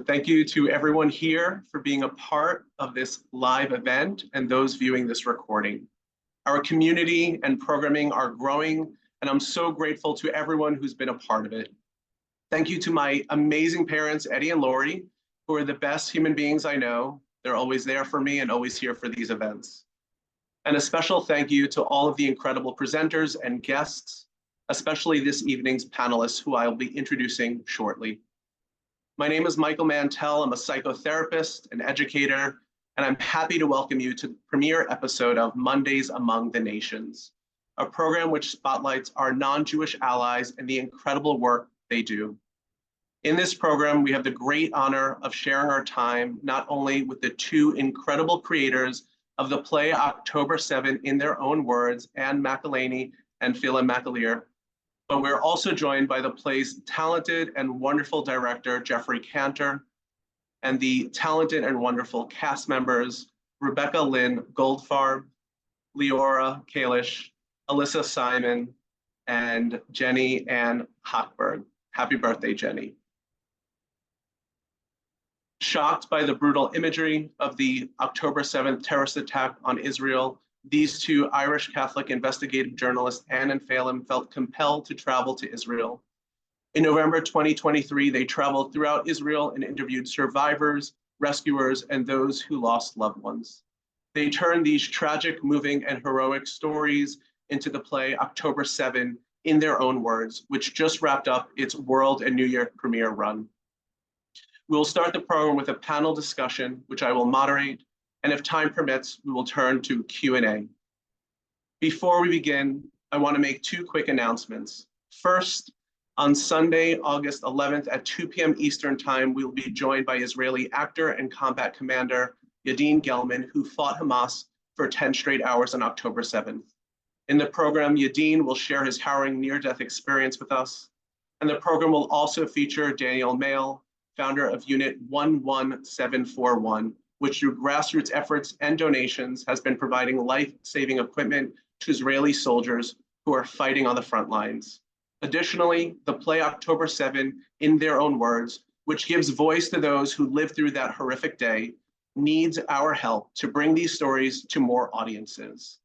thank you to everyone here for being a part of this live event and those viewing this recording. Our community and programming are growing, and I'm so grateful to everyone who's been a part of it. Thank you to my amazing parents, Eddie and Lori, who are the best human beings I know. They're always there for me and always here for these events. And a special thank you to all of the incredible presenters and guests, especially this evening's panelists, who I'll be introducing shortly. My name is Michael Mantell. I'm a psychotherapist, an educator, and I'm happy to welcome you to the premiere episode of Mondays Among the Nations, a program which spotlights our non-Jewish allies and the incredible work they do. In this program, we have the great honor of sharing our time not only with the two incredible creators of the play October 7 in their own words, Anne McElhinney and Phelim McAleer, but we're also joined by the play's talented and wonderful director, Geoffrey Cantor, and the talented and wonderful cast members, Rebecca Lynn Goldfarb, Leona Kalish, Alyssa Simon, and Jenny Anne Hochberg. Happy birthday, Jenny. Shocked by the brutal imagery of the October 7th terrorist attack on Israel, these two Irish Catholic investigative journalists, Anne and Phelim, felt compelled to travel to Israel. In November 2023, they traveled throughout Israel and interviewed survivors, rescuers, and those who lost loved ones. They turned these tragic, moving, and heroic stories into the play October 7 in their own words, which just wrapped up its world and New Year premiere run. We'll start the program with a panel discussion, which I will moderate, and if time permits, we will turn to Q&A. Before we begin, I want to make two quick announcements. First, on Sunday, August 11th at 2 p.m. Eastern Time, we will be joined by Israeli actor and combat commander Yadin Gelman, who fought Hamas for 10 straight hours on October 7th. In the program, Yadin will share his harrowing near-death experience with us, and the program will also feature Daniel Mail, founder of Unit 11741, which through grassroots efforts and donations has been providing life-saving equipment to Israeli soldiers who are fighting on the front lines. Additionally, the play October 7, in their own words, which gives voice to those who lived through that horrific day, needs our help to bring these stories to more audiences.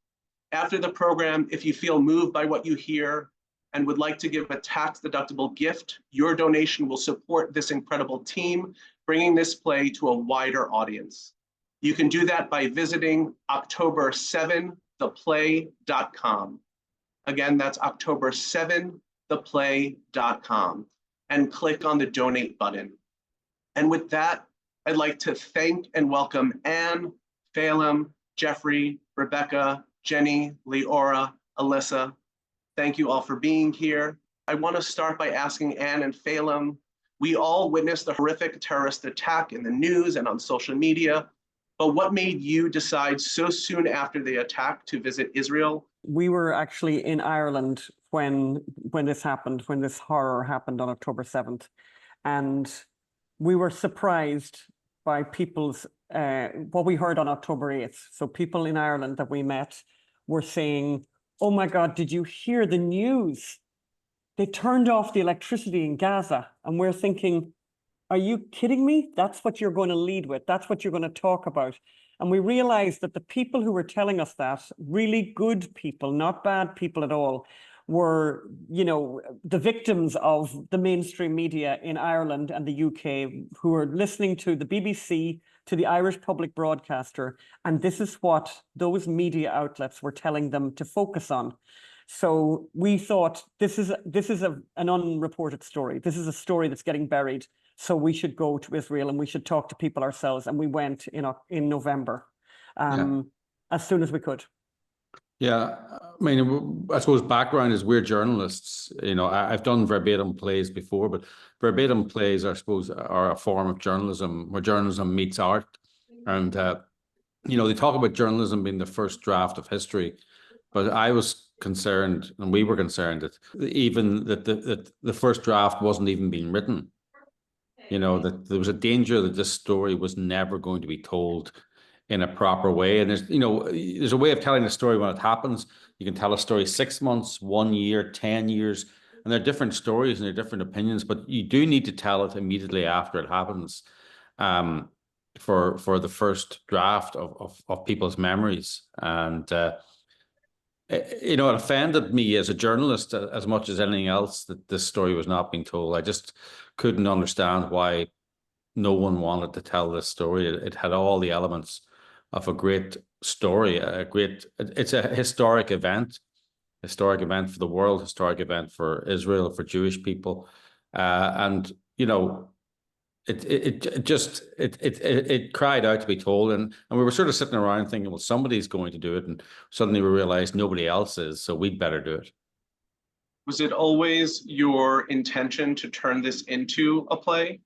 After the program, if you feel moved by what you hear and would like to give a tax-deductible gift, your donation will support this incredible team, bringing this play to a wider audience. You can do that by visiting October7theplay.com. Again, that's October7theplay.com, and click on the donate button. And with that, I'd like to thank and welcome Anne, Phelim, Geoffrey, Rebecca, Jenny, Leora, Alyssa. Thank you all for being here. I want to start by asking Anne and Phelim, we all witnessed the horrific terrorist attack in the news and on social media, but what made you decide so soon after the attack to visit Israel? We were actually in Ireland when this happened, when this horror happened on October 7th. And we were surprised by people's, what we heard on October 8th. So people in Ireland that we met were saying, oh my God, did you hear the news? They turned off the electricity in Gaza. And we're thinking, are you kidding me? That's what you're going to lead with. That's what you're going to talk about. And we realized that the people who were telling us that, really good people, not bad people at all, were, you know, the victims of the mainstream media in Ireland and the UK, who were listening to the BBC, to the Irish public broadcaster. And this is what those media outlets were telling them to focus on. So we thought this is an unreported story. This is a story that's getting buried. So we should go to Israel and we should talk to people ourselves. And we went in November as soon as we could. Yeah, I mean, I suppose background is we're journalists. You know, I've done verbatim plays before, but verbatim plays, I suppose, are a form of journalism where journalism meets art. And, you know, they talk about journalism being the first draft of history, but I was concerned, and we were concerned, that even that the first draft wasn't even being written. You know, that there was a danger that this story was never going to be told in a proper way. And there's, you know, there's a way of telling a story when it happens. You can tell a story 6 months, 1 year, 10 years, and they're different stories and they're different opinions, but you do need to tell it immediately after it happens. for the first draft of people's memories. And you know, it offended me as a journalist as much as anything else that this story was not being told. I just couldn't understand why no one wanted to tell this story. It had all the elements of a great story, it's a historic event for the world, historic event for Israel, for Jewish people. And, you know, it cried out to be told. And we were sort of sitting around thinking, well, somebody's going to do it. And suddenly we realized nobody else is, so we'd better do it. Was it always your intention to turn this into a play?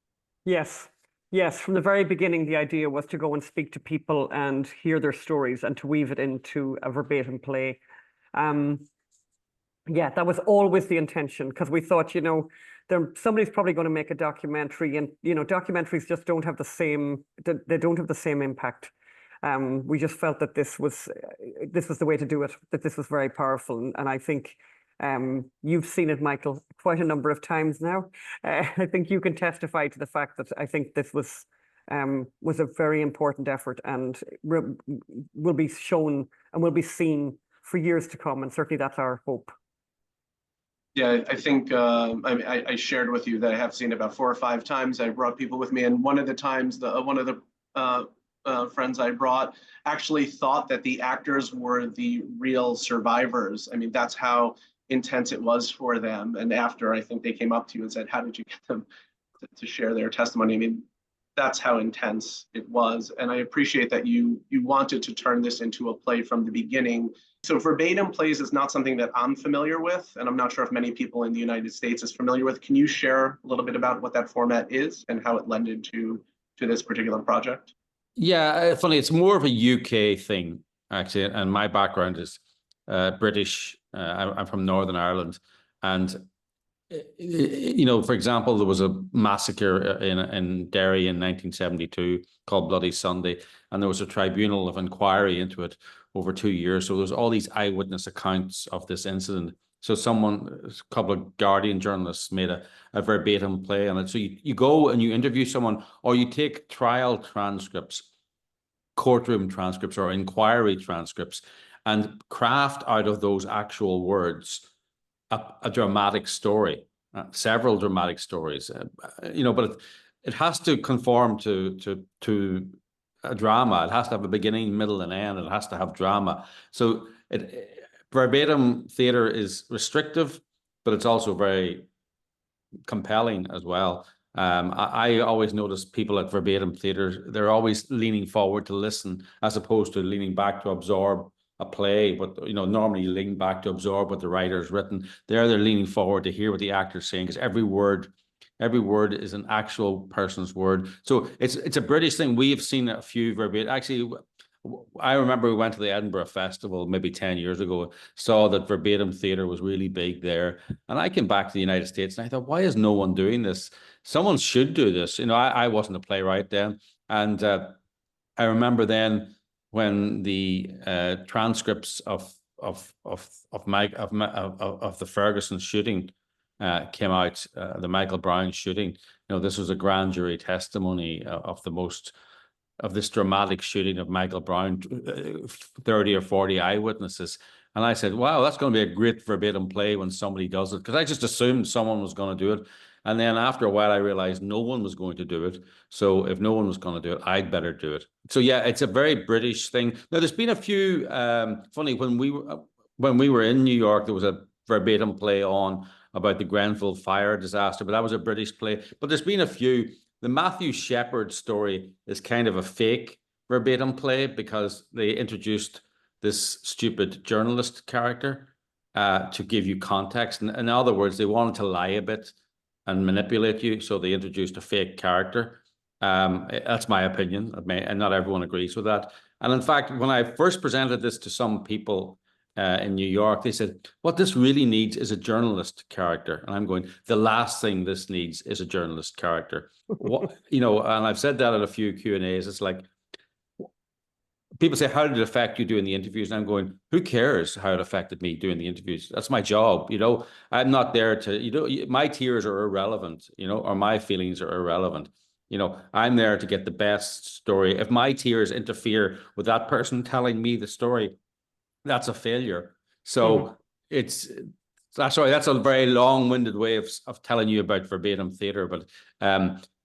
Yes. Yes, from the very beginning, the idea was to go and speak to people and hear their stories and to weave it into a verbatim play. Yeah, that was always the intention, because we thought, you know, somebody's probably going to make a documentary, and, you know, documentaries just don't have the same, they don't have the same impact. We just felt that this was the way to do it, that this was very powerful. And I think you've seen it, Michael, quite a number of times now. I think you can testify to the fact that I think this was a very important effort, and will be shown and will be seen for years to come. And certainly that's our hope. Yeah, I think I shared with you that I have seen it about 4 or 5 times. I brought people with me, and one of the times, one of the friends I brought actually thought that the actors were the real survivors. I mean, that's how intense it was for them. And after, I think they came up to you and said, how did you get them to share their testimony? I mean, that's how intense it was. And I appreciate that you wanted to turn this into a play from the beginning. So verbatim plays is not something that I'm familiar with, and I'm not sure if many people in the United States is familiar with. Can you share a little bit about what that format is and how it lended to this particular project? Yeah, funny, it's more of a UK thing, actually, and my background is British. I'm from Northern Ireland, and you know, for example, there was a massacre in Derry in 1972 called Bloody Sunday, and there was a tribunal of inquiry into it over 2 years. So there's all these eyewitness accounts of this incident. So a couple of Guardian journalists made a verbatim play on it. So you go and you interview someone, or you take trial transcripts, courtroom transcripts, or inquiry transcripts, and craft out of those actual words a dramatic story, several dramatic stories, you know, but it has to conform to a drama. It has to have a beginning, middle, and end. It has to have drama. So verbatim theater is restrictive, but it's also very compelling as well. I always notice people at verbatim theater, they're always leaning forward to listen as opposed to leaning back to absorb a play. But, you know, normally you lean back to absorb what the writer's written. They're leaning forward to hear what the actor's saying, because every word is an actual person's word. So it's a British thing. We have seen a few verbatim. Actually, I remember we went to the Edinburgh Festival maybe 10 years ago, saw that verbatim theater was really big there. And I came back to the United States and I thought, why is no one doing this? Someone should do this. You know, I wasn't a playwright then. And I remember then when the transcripts of the Ferguson shooting came out, the Michael Brown shooting. You know, this was a grand jury testimony of this dramatic shooting of Michael Brown, 30 or 40 eyewitnesses. And I said, wow, that's going to be a great verbatim play when somebody does it, because I just assumed someone was going to do it. And then after a while, I realized no one was going to do it. So if no one was going to do it, I'd better do it. So yeah, it's a very British thing. Now, there's been a few, funny, when we were in New York, there was a verbatim play on about the Grenfell fire disaster, but that was a British play. But there's been a few. The Matthew Shepard story is kind of a fake verbatim play, because they introduced this stupid journalist character to give you context. In other words, they wanted to lie a bit and manipulate you, so they introduced a fake character. That's my opinion, and not everyone agrees with that. And in fact, when I first presented this to some people in New York, they said, what this really needs is a journalist character. And I'm going, the last thing this needs is a journalist character. What, you know, and I've said that at a few Q&As. It's like, people say, how did it affect you doing the interviews? And I'm going, who cares how it affected me doing the interviews? That's my job. You know, I'm not there to, you know, my tears are irrelevant, you know, or my feelings are irrelevant. You know, I'm there to get the best story. If my tears interfere with that person telling me the story, that's a failure. So it's sorry, that's a very long-winded way of telling you about verbatim theatre, but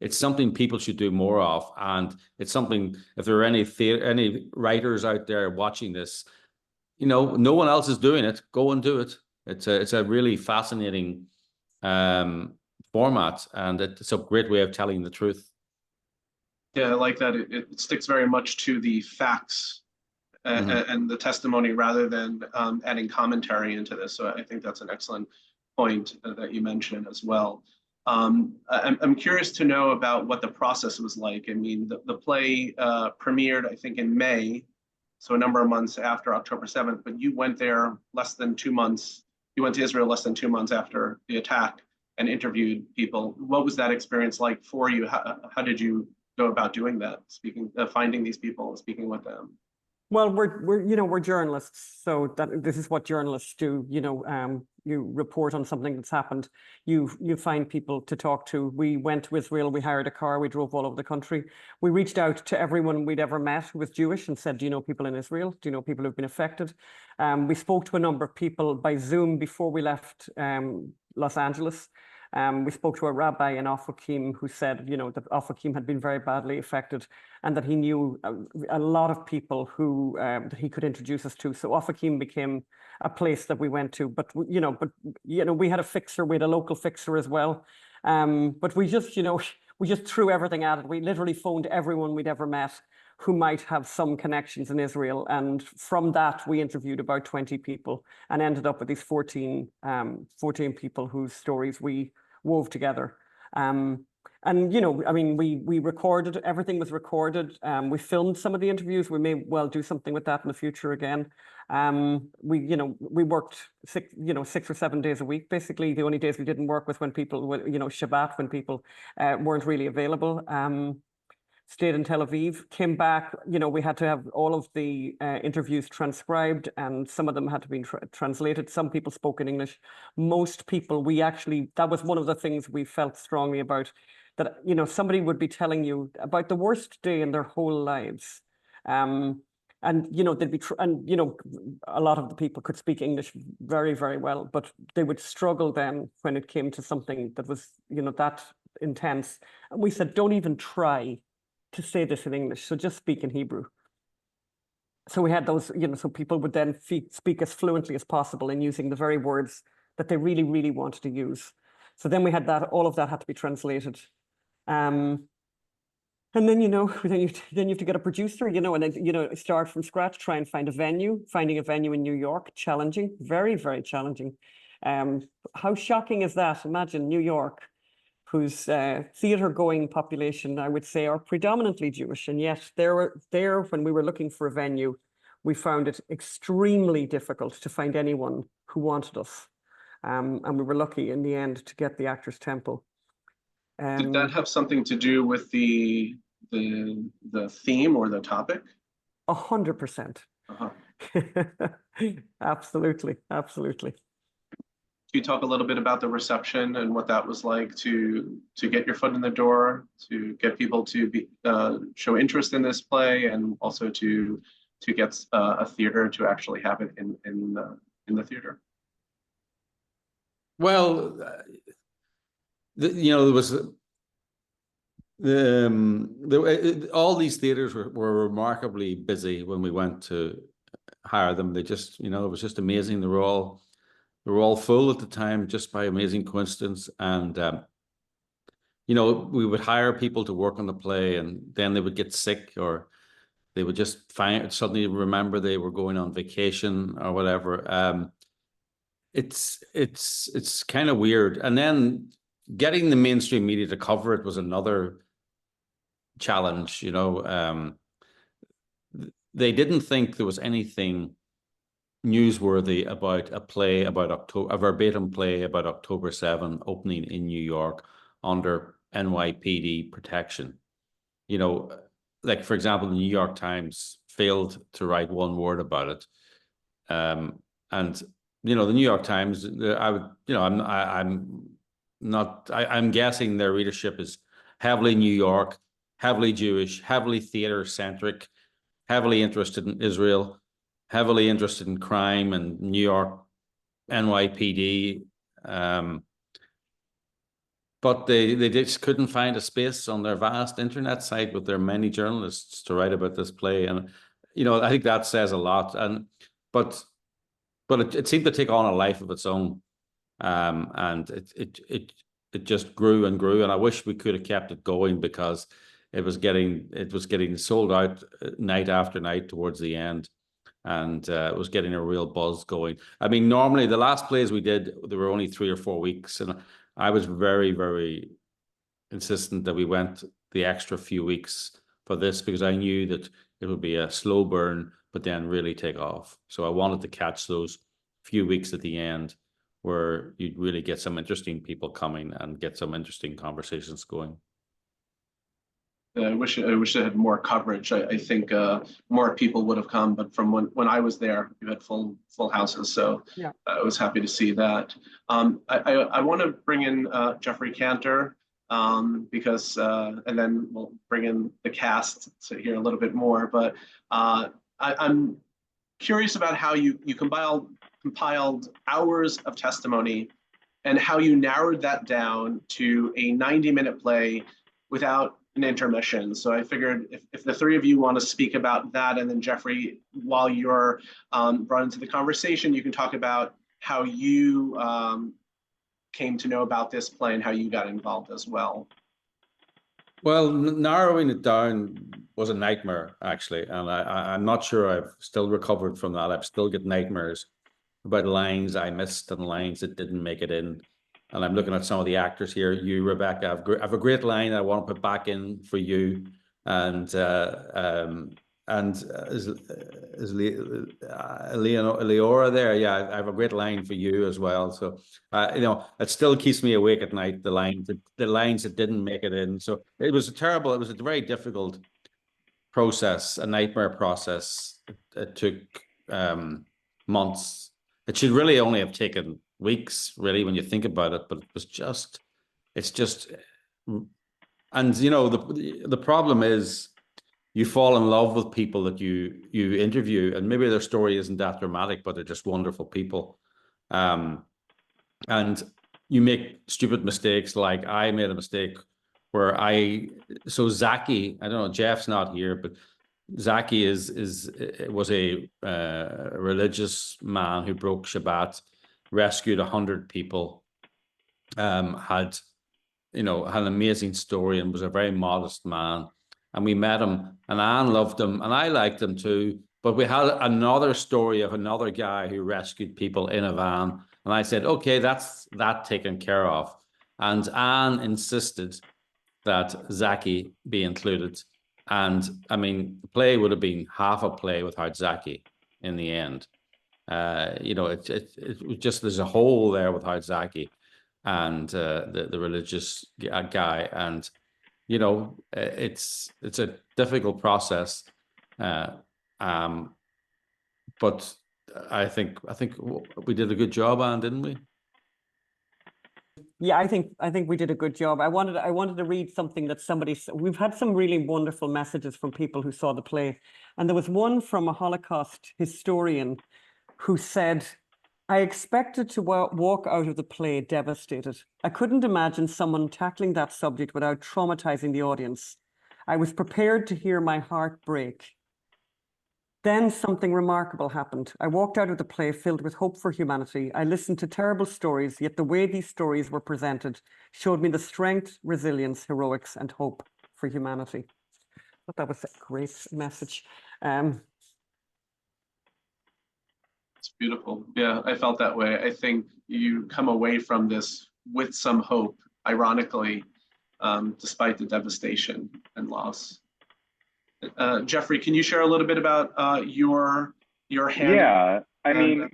it's something people should do more of, and it's something, if there are any writers out there watching this, you know, no one else is doing it, go and do it. It's a really fascinating format, and it's a great way of telling the truth. Yeah, I like that. It sticks very much to the facts and the testimony rather than adding commentary into this. So I think that's an excellent point that you mentioned as well. I'm curious to know about what the process was like. I mean, the play premiered, I think, in May, so a number of months after October 7th, but you went there less than 2 months. You went to Israel less than 2 months after the attack and interviewed people. What was that experience like for you? How did you go about doing that, finding these people and speaking with them? Well, we're journalists, so this is what journalists do. You report on something that's happened. You find people to talk to. We went to Israel. We hired a car. We drove all over the country. We reached out to everyone we'd ever met who was Jewish and said, "Do you know people in Israel? Do you know people who've been affected?" We spoke to a number of people by Zoom before we left Los Angeles. We spoke to a rabbi in Ofakim who said, that Ofakim had been very badly affected and that he knew a lot of people who that he could introduce us to. So Ofakim became a place that we went to. But we had a fixer, we had a local fixer as well. But we just threw everything at it. We literally phoned everyone we'd ever met who might have some connections in Israel. And from that, we interviewed about 20 people and ended up with these 14 people whose stories we wove together. We recorded, everything was recorded. We filmed some of the interviews. We may well do something with that in the future again. We worked 6 or 7 days a week. Basically, the only days we didn't work was when people, Shabbat, when people weren't really available. Stayed in Tel Aviv, came back, we had to have all of the interviews transcribed, and some of them had to be translated. Some people spoke in English. Most people, that was one of the things we felt strongly about, that, somebody would be telling you about the worst day in their whole lives. They'd be, a lot of the people could speak English very, very well, but they would struggle then when it came to something that was, that intense. And we said, don't even try to say this in English, so just speak in Hebrew. So we had those, so people would then speak as fluently as possible in using the very words that they really, really wanted to use. So then we had that, all of that had to be translated. And then, then you have to get a producer, and then, start from scratch, try and find a venue. Finding a venue in New York, challenging, very, very challenging. How shocking is that? Imagine New York, whose theatre-going population, I would say, are predominantly Jewish. And yet there, when we were looking for a venue, we found it extremely difficult to find anyone who wanted us. And we were lucky in the end to get the Actors Temple. Did that have something to do with the theme or the topic? 100%. Absolutely, absolutely. Can you talk a little bit about the reception and what that was like to get your foot in the door, to get people to show interest in this play, and also to get a theater to actually have it in the theater? Well, there was all these theaters were remarkably busy when we went to hire them. They just, it was just amazing. They were all full at the time, just by amazing coincidence. And we would hire people to work on the play, and then they would get sick, or they would just suddenly remember they were going on vacation or whatever. It's kind of weird. And then getting the mainstream media to cover it was another challenge. They didn't think there was anything newsworthy about a verbatim play about October 7 opening in New York under NYPD protection. Like, for example, the New York Times failed to write one word about it. And the New York Times, I'm guessing their readership is heavily New York, heavily Jewish, heavily theater-centric, heavily interested in Israel, heavily interested in crime and New York NYPD. But they just couldn't find a space on their vast internet site with their many journalists to write about this play. And, you know, I think that says a lot. But it seemed to take on a life of its own. And it just grew and grew. And I wish we could have kept it going, because it was getting sold out night after night towards the end. And it was getting a real buzz going. I mean, normally the last plays we did, there were only 3 or 4 weeks, and I was very, very insistent that we went the extra few weeks for this, because I knew that it would be a slow burn, but then really take off. So I wanted to catch those few weeks at the end where you'd really get some interesting people coming and get some interesting conversations going. I wish it had more coverage. I think more people would have come, but from when I was there, you had full houses. So yeah. I was happy to see that. I want to bring in Geoffrey Cantor, because and then we'll bring in the cast to hear a little bit more. But I'm curious about how you compiled hours of testimony and how you narrowed that down to a 90-minute play without an intermission. So I figured if the 3 of you want to speak about that, and then Geoffrey, while you're brought into the conversation, you can talk about how you came to know about this play and how you got involved as well. Well, narrowing it down was a nightmare, actually. And I'm not sure I've still recovered from that. I've still got nightmares about lines I missed and lines that didn't make it in. And I'm looking at some of the actors here. You, Rebecca, I have a great line I want to put back in for you. And is Leora there? Yeah, I have a great line for you as well. So, you know, it still keeps me awake at night, the lines that didn't make it in. So it was a very difficult process, a nightmare process. It took months. It should really only have taken weeks, really, when you think about it, but it's just, and you know, the problem is you fall in love with people that you interview, and maybe their story isn't that dramatic, but they're just wonderful people. And you make stupid mistakes. Like I made a mistake where Zaki, I don't know, Jeff's not here, but Zaki was a religious man who broke Shabbat, rescued 100 people, had an amazing story, and was a very modest man. And we met him, and Anne loved him, and I liked him too. But we had another story of another guy who rescued people in a van, and I said, okay, that's that taken care of. And Anne insisted that Zaki be included. And I mean, the play would have been half a play without Zaki in the end. You know, it was just, there's a hole there without Zaki and the religious guy. And, you know, it's a difficult process. But I think we did a good job, Anne, didn't we? Yeah, I think we did a good job. I wanted to read something that we've had some really wonderful messages from people who saw the play. And there was one from a Holocaust historian who said, I expected to walk out of the play devastated. I couldn't imagine someone tackling that subject without traumatizing the audience. I was prepared to hear my heart break. Then something remarkable happened. I walked out of the play filled with hope for humanity. I listened to terrible stories, yet the way these stories were presented showed me the strength, resilience, heroics, and hope for humanity. I thought that was a great message. It's beautiful. Yeah, I felt that way. I think you come away from this with some hope, ironically, despite the devastation and loss. Geoffrey, can you share a little bit about your hand? Yeah, I mean,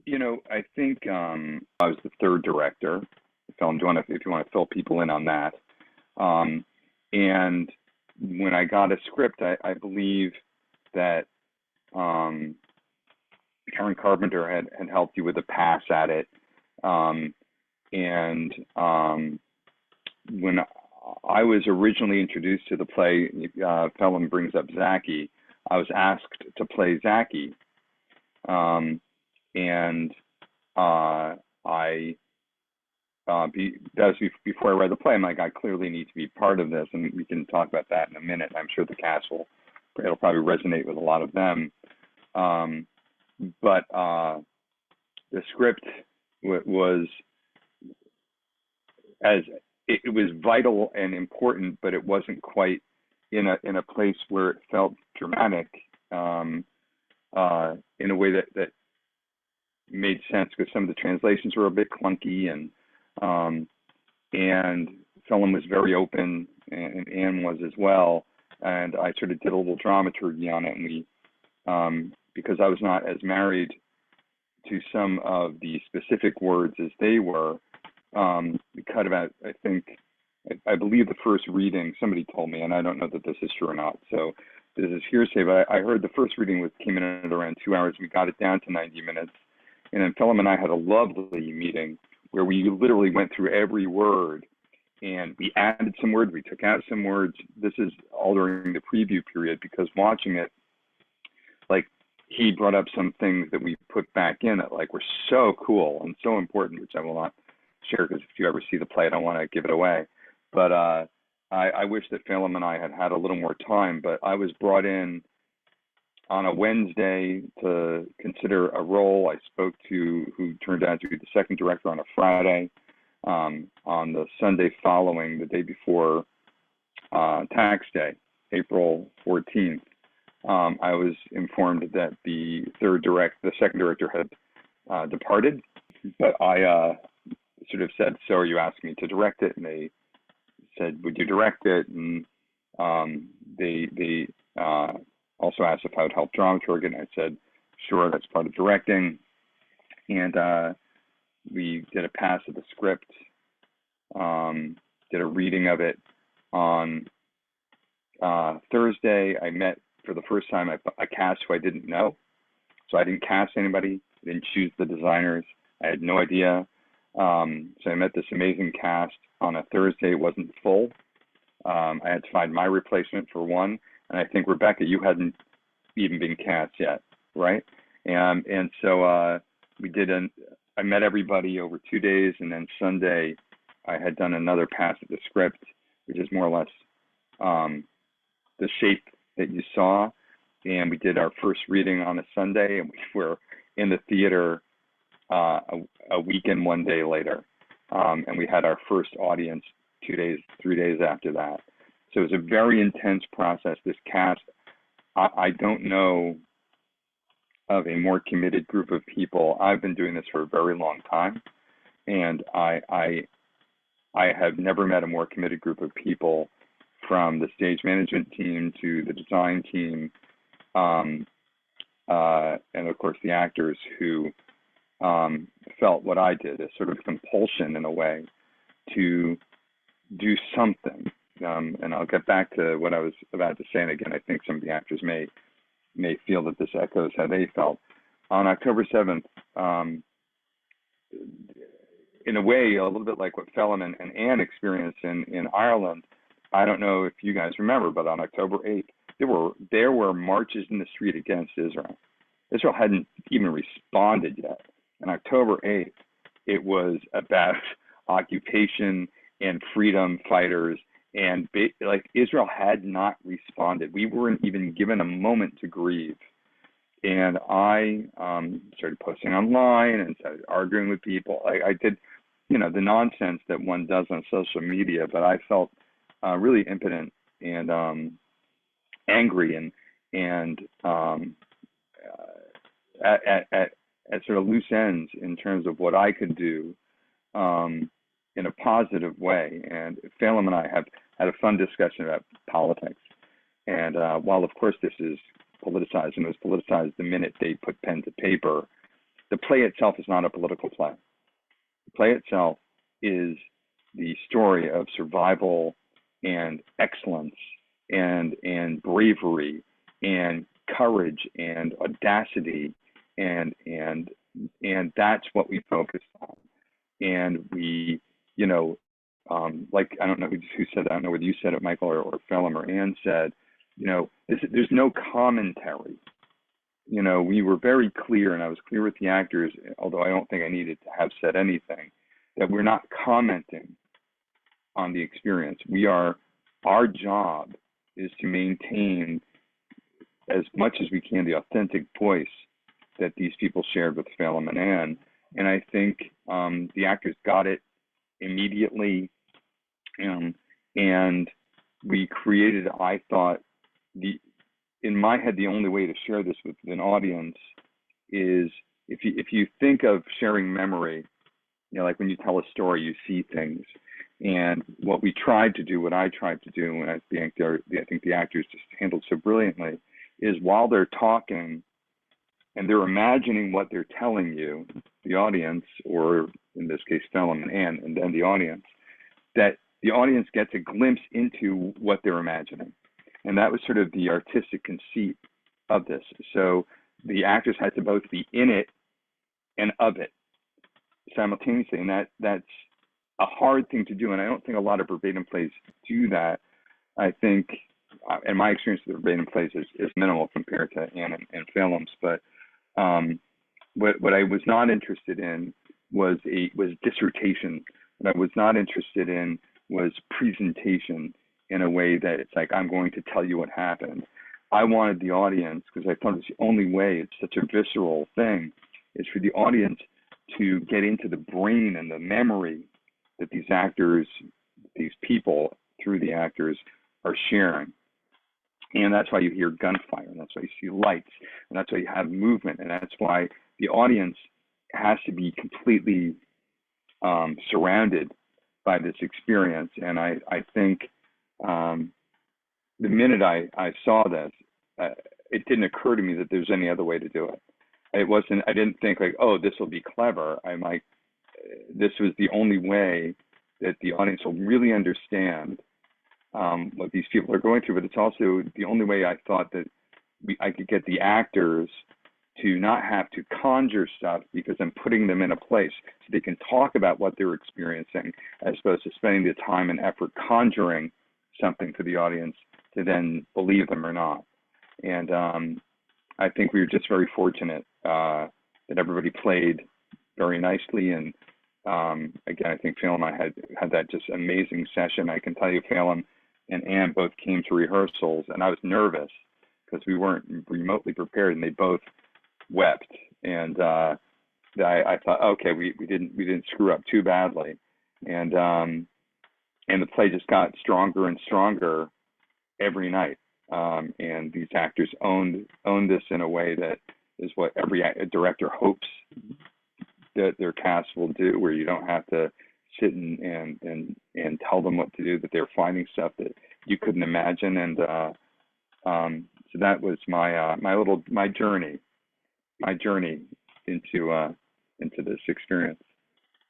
you know, I think I was the third director of the film. If you want to fill people in on that. And when I got a script, I believe that Karen Carpenter had helped you with a pass at it. And when I was originally introduced to the play. Phelim brings up Zaki. I was asked to play Zaki, and that was before I read the play. I'm like, I clearly need to be part of this, and we can talk about that in a minute. I'm sure the cast it'll probably resonate with a lot of them. But the script was it was vital and important, but it wasn't quite in a place where it felt dramatic in a way that made sense, because some of the translations were a bit clunky, and Phelim was very open, and Anne was as well. And I sort of did a little dramaturgy on it, and we, because I was not as married to some of the specific words as they were, we cut about, I believe the first reading, somebody told me, and I don't know that this is true or not, so this is hearsay, but I heard the first reading came in at around 2 hours. We got it down to 90 minutes. And then Phelim and I had a lovely meeting where we literally went through every word, and we added some words, we took out some words. This is all during the preview period, because watching it, like, he brought up some things that we put back in that like were so cool and so important, which I will not share, because if you ever see the play, I don't want to give it away. But I wish that Phelim and I had a little more time, but I was brought in on a Wednesday to consider a role. I spoke to who turned out to be the second director on a Friday. On the Sunday following, the day before Tax Day, April 14th, I was informed that the second director had departed, but I sort of said, so are you asking me to direct it? And they said, would you direct it? And they also asked if I would help dramaturg, and I said, sure, that's part of directing. And we did a pass of the script, did a reading of it. On Thursday, I met for the first time a cast who I didn't know. So I didn't cast anybody, I didn't choose the designers. I had no idea. So I met this amazing cast on a Thursday. It wasn't full. I had to find my replacement for one. And I think, Rebecca, you hadn't even been cast yet, right? And so I met everybody over 2 days, and then Sunday I had done another pass of the script, which is more or less the shape that you saw. And we did our first reading on a Sunday, and we were in the theater a week and 1 day later. And we had our first audience 3 days after that. So it was a very intense process. This cast, I don't know of a more committed group of people. I've been doing this for a very long time, and I have never met a more committed group of people, from the stage management team to the design team, and of course the actors, who felt what I did, a sort of compulsion in a way to do something. And I'll get back to what I was about to say. And again, I think some of the actors may feel that this echoes how they felt. On October 7th, in a way, a little bit like what Phelim and Anne experienced in Ireland. I don't know if you guys remember, but on October 8th, there were marches in the street against Israel. Israel hadn't even responded yet. On October 8th, it was about occupation and freedom fighters, and like Israel had not responded. We weren't even given a moment to grieve. And I started posting online and started arguing with people. I did, the nonsense that one does on social media, but I felt really impotent and angry and at sort of loose ends in terms of what I could do in a positive way. And Phelim and I have had a fun discussion about politics. And while, of course, this is politicized, and it was politicized the minute they put pen to paper, the play itself is not a political play. The play itself is the story of survival and excellence and bravery and courage and audacity, and that's what we focus on. And we, like, I don't know who said that. I don't know whether you said it, Michael, or Phelim or Anne said, you know, there's no commentary. You know, we were very clear, and I was clear with the actors, although I don't think I needed to have said anything, that we're not commenting on the experience. Our job is to maintain as much as we can the authentic voice that these people shared with Phelim and Anne. And I think the actors got it immediately. And we created, I thought, in my head, the only way to share this with an audience is if you think of sharing memory, you know, like when you tell a story, you see things. And what I tried to do, and I think the actors just handled so brilliantly, is while they're talking and they're imagining what they're telling you, the audience, or in this case, Phelim and Anne, and then the audience, that the audience gets a glimpse into what they're imagining. And that was sort of the artistic conceit of this. So the actors had to both be in it and of it simultaneously. And that's a hard thing to do. And I don't think a lot of verbatim plays do that. I think, and my experience with verbatim plays is minimal compared to Anne and Phelim's. But what I was not interested in was dissertation. What I was not interested in was presentation in a way that it's like, I'm going to tell you what happened. I wanted the audience, because I thought it's the only way, it's such a visceral thing, is for the audience to get into the brain and the memory that these actors, these people, through the actors, are sharing. And that's why you hear gunfire, and that's why you see lights, and that's why you have movement, and that's why the audience has to be completely surrounded by this experience. And I think the minute I saw this, it didn't occur to me that there's any other way to do it. I didn't think like, oh, this will be clever. This was the only way that the audience will really understand what these people are going through. But it's also the only way I thought that I could get the actors to not have to conjure stuff, because I'm putting them in a place so they can talk about what they're experiencing, as opposed to spending the time and effort conjuring something for the audience to then believe them or not. And I think we were just very fortunate that everybody played very nicely. And again, I think Phelim and I had that just amazing session. I can tell you, Phelim and Anne both came to rehearsals, and I was nervous because we weren't remotely prepared, and they both wept. And I thought, okay, we didn't screw up too badly. And the play just got stronger and stronger every night. And these actors owned this in a way that is what every director hopes that their cast will do, where you don't have to sit and tell them what to do, that they're finding stuff that you couldn't imagine. And so that was my journey into this experience.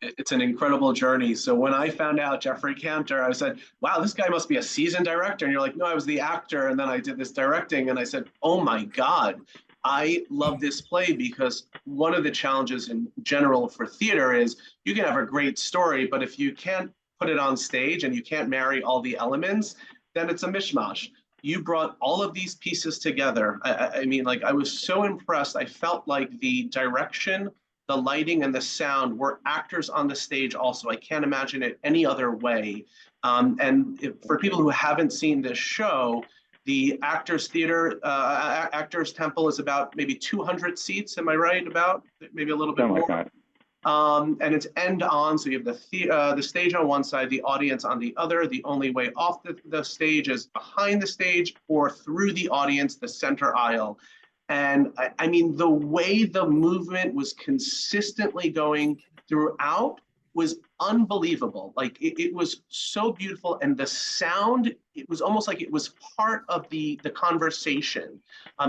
It's an incredible journey. So when I found out Geoffrey Cantor, I said, wow, this guy must be a seasoned director. And you're like, no, I was the actor. And then I did this directing. And I said, oh my God, I love this play, because one of the challenges in general for theater is you can have a great story, but if you can't put it on stage and you can't marry all the elements, then it's a mishmash. You brought all of these pieces together. I mean, like, I was so impressed. I felt like the direction, the lighting, and the sound were actors on the stage also. I can't imagine it any other way. For people who haven't seen this show, the Actors Theater, Actors Temple is about maybe 200 seats, am I right? About maybe a little bit more. Like that. And it's end on, so you have the stage on one side, the audience on the other. The only way off the stage is behind the stage or through the audience, the center aisle. And I mean, the way the movement was consistently going throughout was unbelievable. Like, it was so beautiful. And the sound, it was almost like it was part of the conversation.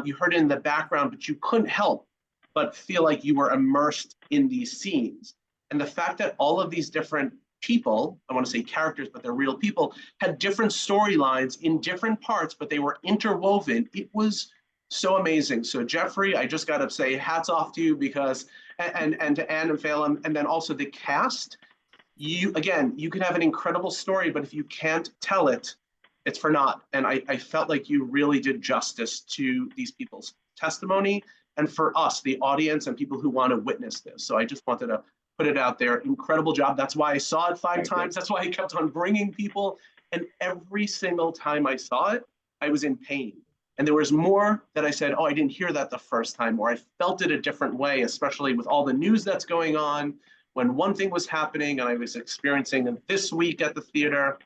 You heard it in the background, but you couldn't help but feel like you were immersed in these scenes. And the fact that all of these different people, I want to say characters, but they're real people, had different storylines in different parts, but they were interwoven. It was so amazing. So Geoffrey, I just got to say hats off to you, because, and to Anne and Phelim, and then also the cast. you can have an incredible story, but if you can't tell it, it's for naught. And I felt like you really did justice to these people's testimony, and for us, the audience and people who want to witness this. So I just wanted to put it out there. Incredible job. That's why I saw it 5 times. That's why I kept on bringing people. And every single time I saw it, I was in pain. And there was more that I said, oh, I didn't hear that the first time, or I felt it a different way, especially with all the news that's going on, when one thing was happening and I was experiencing it this week at the theater.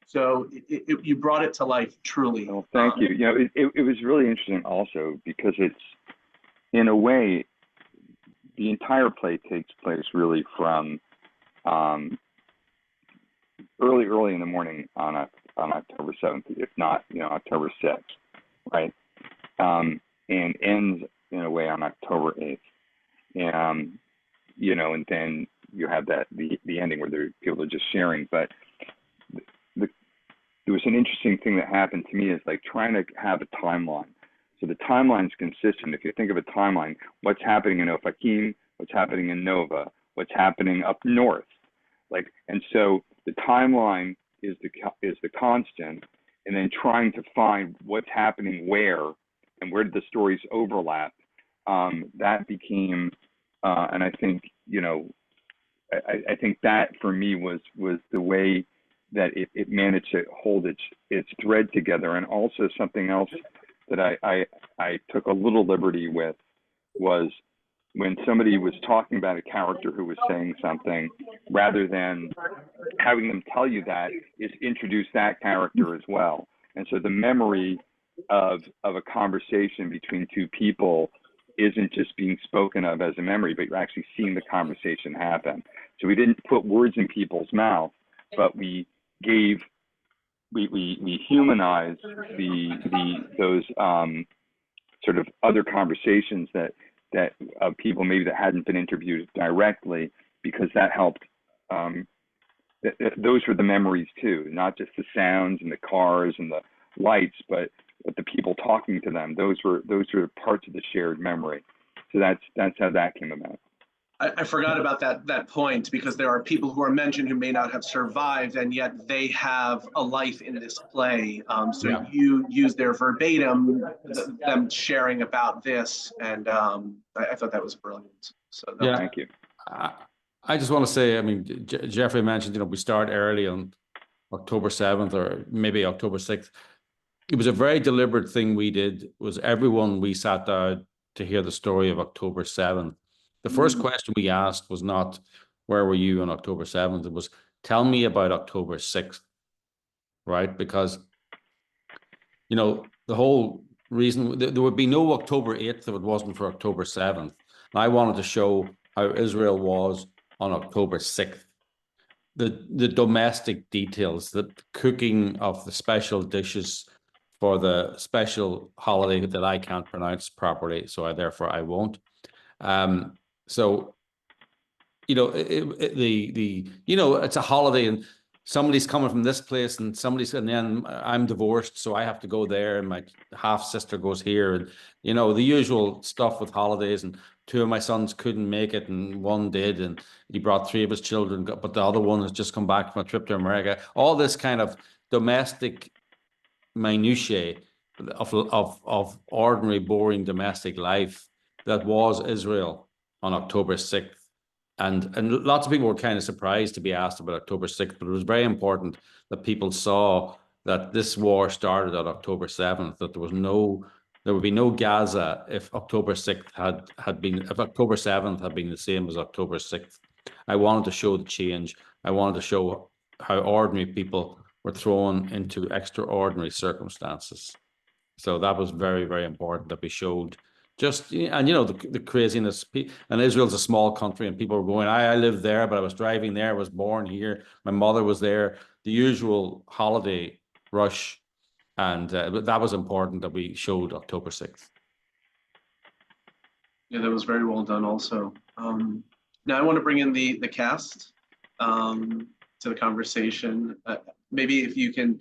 So you brought it to life, truly. Well, thank you. You know, it was really interesting also because it's, in a way, the entire play takes place really from early in the morning on October 7th, if not, October 6th, right? And ends in a way on October 8th. And, and then you have the ending where people are just sharing. But there was an interesting thing that happened to me is like trying to have a timeline. So the timeline's consistent. If you think of a timeline, what's happening in Ofakim, what's happening in Nova, what's happening up north, and so the timeline is the constant, and then trying to find what's happening where and where did the stories overlap. That became, and I think I think that for me was the way that it managed to hold its thread together. And also something else that I took a little liberty with was when somebody was talking about a character who was saying something, rather than having them tell you that, is introduce that character as well. And so the memory of a conversation between two people isn't just being spoken of as a memory, but you're actually seeing the conversation happen. So we didn't put words in people's mouth, but we humanized those sort of other conversations that of people maybe that hadn't been interviewed directly, because that helped. Those were the memories too, not just the sounds and the cars and the lights, but the people talking to them. Those were parts of the shared memory. So that's how that came about. I forgot about that point, because there are people who are mentioned who may not have survived, and yet they have a life in this play. So you use their verbatim, them sharing about this, and I thought that was brilliant. So thank you. I just want to say, I mean, Geoffrey mentioned, we start early on October 7th or maybe October 6th. It was a very deliberate thing we did. Was everyone we sat down to hear the story of October 7th. The first question we asked was not, where were you on October 7th? It was, tell me about October 6th, right? Because, the whole reason, there would be no October 8th if it wasn't for October 7th. And I wanted to show how Israel was on October 6th. The domestic details, the cooking of the special dishes for the special holiday that I can't pronounce properly, so therefore I won't. So, it's a holiday and somebody's coming from this place and and then I'm divorced, so I have to go there, and my half sister goes here, and the usual stuff with holidays. And 2 of my sons couldn't make it, and 1 did, and he brought 3 of his children, but the other one has just come back from a trip to America. All this kind of domestic minutiae of ordinary, boring domestic life that was Israel on October 6th. And lots of people were kind of surprised to be asked about October 6th, but it was very important that people saw that this war started on October 7th, that there would be no Gaza if October 6th if October 7th had been the same as October 6th. I wanted to show the change. I wanted to show how ordinary people were thrown into extraordinary circumstances. So that was very, very important that we showed the craziness. And Israel's a small country, and people were going, I lived there, but I was driving there, I was born here, my mother was there, the usual holiday rush. And that was important that we showed October 6th. Yeah, that was very well done also. Now I want to bring in the cast to the conversation. Maybe if you can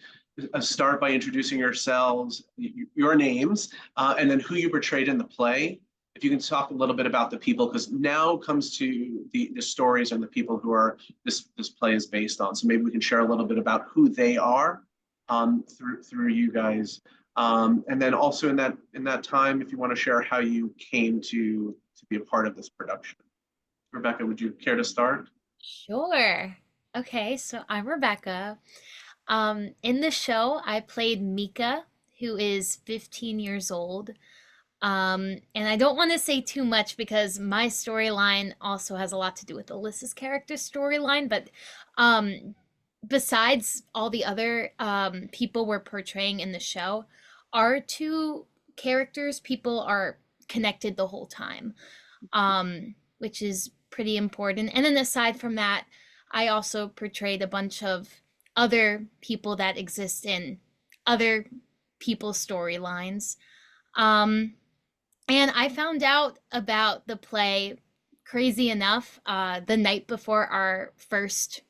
start by introducing yourselves, your names, and then who you portrayed in the play, if you can talk a little bit about the people, because now comes to the stories and the people who are this play is based on. So maybe we can share a little bit about who they are through you guys. And then also in that time, if you want to share how you came to be a part of this production. Rebecca, would you care to start? Sure. Okay, so I'm Rebecca. In the show, I played Mika, who is 15 years old. And I don't want to say too much because my storyline also has a lot to do with Alyssa's character storyline, but besides all the other people we're portraying in the show, our two characters, people are connected the whole time, which is pretty important. And then aside from that, I also portrayed a bunch of other people that exist in other people's storylines. And I found out about the play, crazy enough, the night before our first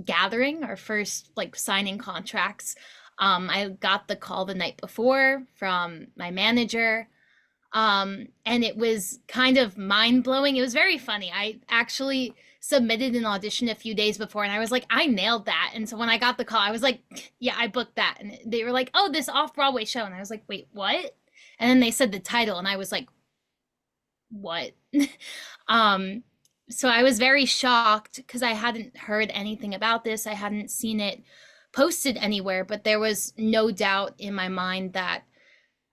gathering, our first like signing contracts. I got the call the night before from my manager. And it was kind of mind-blowing. It was very funny. I actually submitted an audition a few days before and I was like, I nailed that. And so when I got the call, I was like, yeah, I booked that. And they were like, oh, this off-Broadway show. And I was like, wait, what? And then they said the title and I was like, what? So I was very shocked because I hadn't heard anything about this. I hadn't seen it posted anywhere, but there was no doubt in my mind that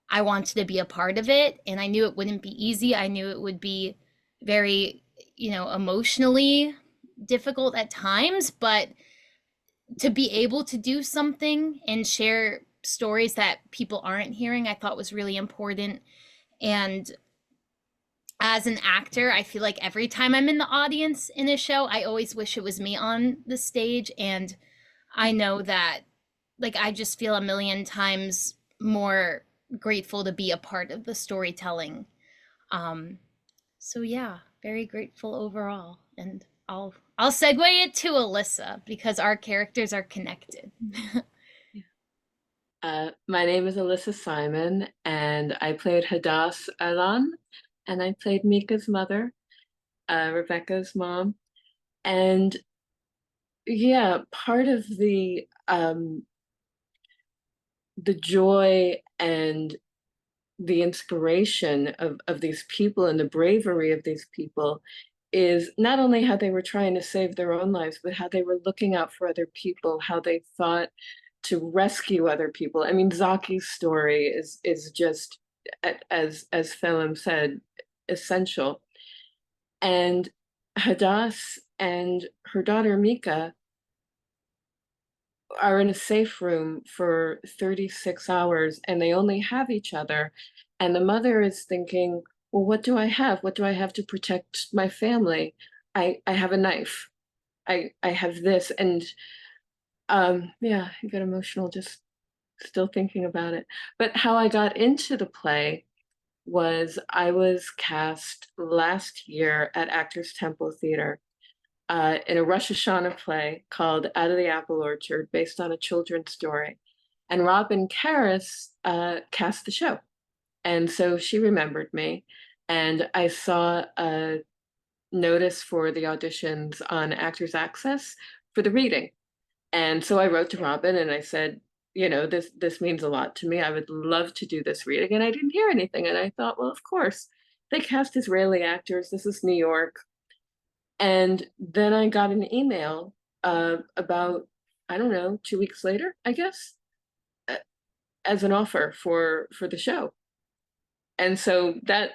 I wanted to be a part of it. And I knew it wouldn't be easy. I knew it would be very, emotionally difficult at times, but to be able to do something and share stories that people aren't hearing, I thought was really important. And as an actor, I feel like every time I'm in the audience in a show, I always wish it was me on the stage. And I know that, I just feel a million times more grateful to be a part of the storytelling. So yeah, very grateful overall. And I'll segue it to Alyssa because our characters are connected. My name is Alyssa Simon, and I played Hadass Alan, and I played Mika's mother, Rebecca's mom. And yeah, part of the joy and the inspiration of these people and the bravery of these people is not only how they were trying to save their own lives, but how they were looking out for other people, how they thought to rescue other people. I mean, Zaki's story is just, as Phelim said, essential. And Hadass and her daughter Mika are in a safe room for 36 hours and they only have each other. And the mother is thinking, well, what do I have? What do I have to protect my family? I have a knife. I have this. And yeah, I get emotional just still thinking about it. But how I got into the play was I was cast last year at Actors Temple Theater in a Rosh Hashanah play called Out of the Apple Orchard, based on a children's story. And Robin Karras cast the show. And so she remembered me. And I saw a notice for the auditions on Actors Access for the reading. And so I wrote to Robin and I said, this means a lot to me. I would love to do this reading. And I didn't hear anything. And I thought, well, of course, they cast Israeli actors. This is New York. And then I got an email about, I don't know, 2 weeks later, I guess, as an offer for the show. And so that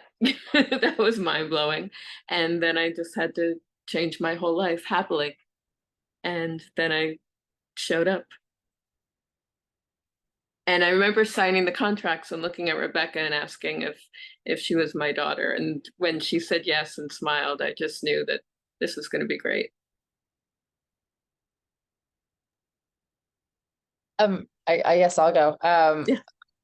that was mind-blowing. And then I just had to change my whole life happily. And then I showed up. And I remember signing the contracts and looking at Rebecca and asking if she was my daughter. And when she said yes and smiled, I just knew that this was going to be great. I guess I'll go. Yeah.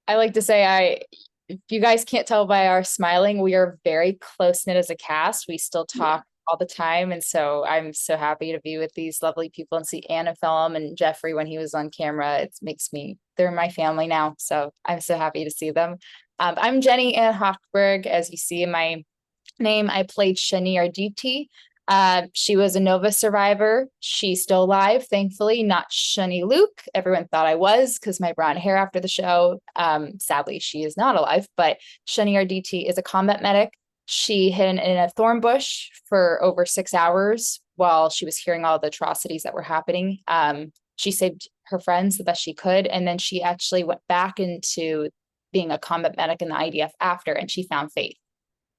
I like to say if you guys can't tell by our smiling, we are very close-knit as a cast. We still talk all the time. And so I'm so happy to be with these lovely people and see Anne Phelim and Geoffrey when he was on camera. It makes me, they're my family now. So I'm so happy to see them. I'm Jenny Anne Hochberg. As you see in my name, I played Shani Arditi. She was a Nova survivor. She's still alive, thankfully, not Shani Luke. Everyone thought I was because my brown hair after the show. Sadly, she is not alive, but Shani Arditi is a combat medic. She hid in a thorn bush for over 6 hours while she was hearing all the atrocities that were happening. She saved her friends the best she could, and then she actually went back into being a combat medic in the IDF after, and she found faith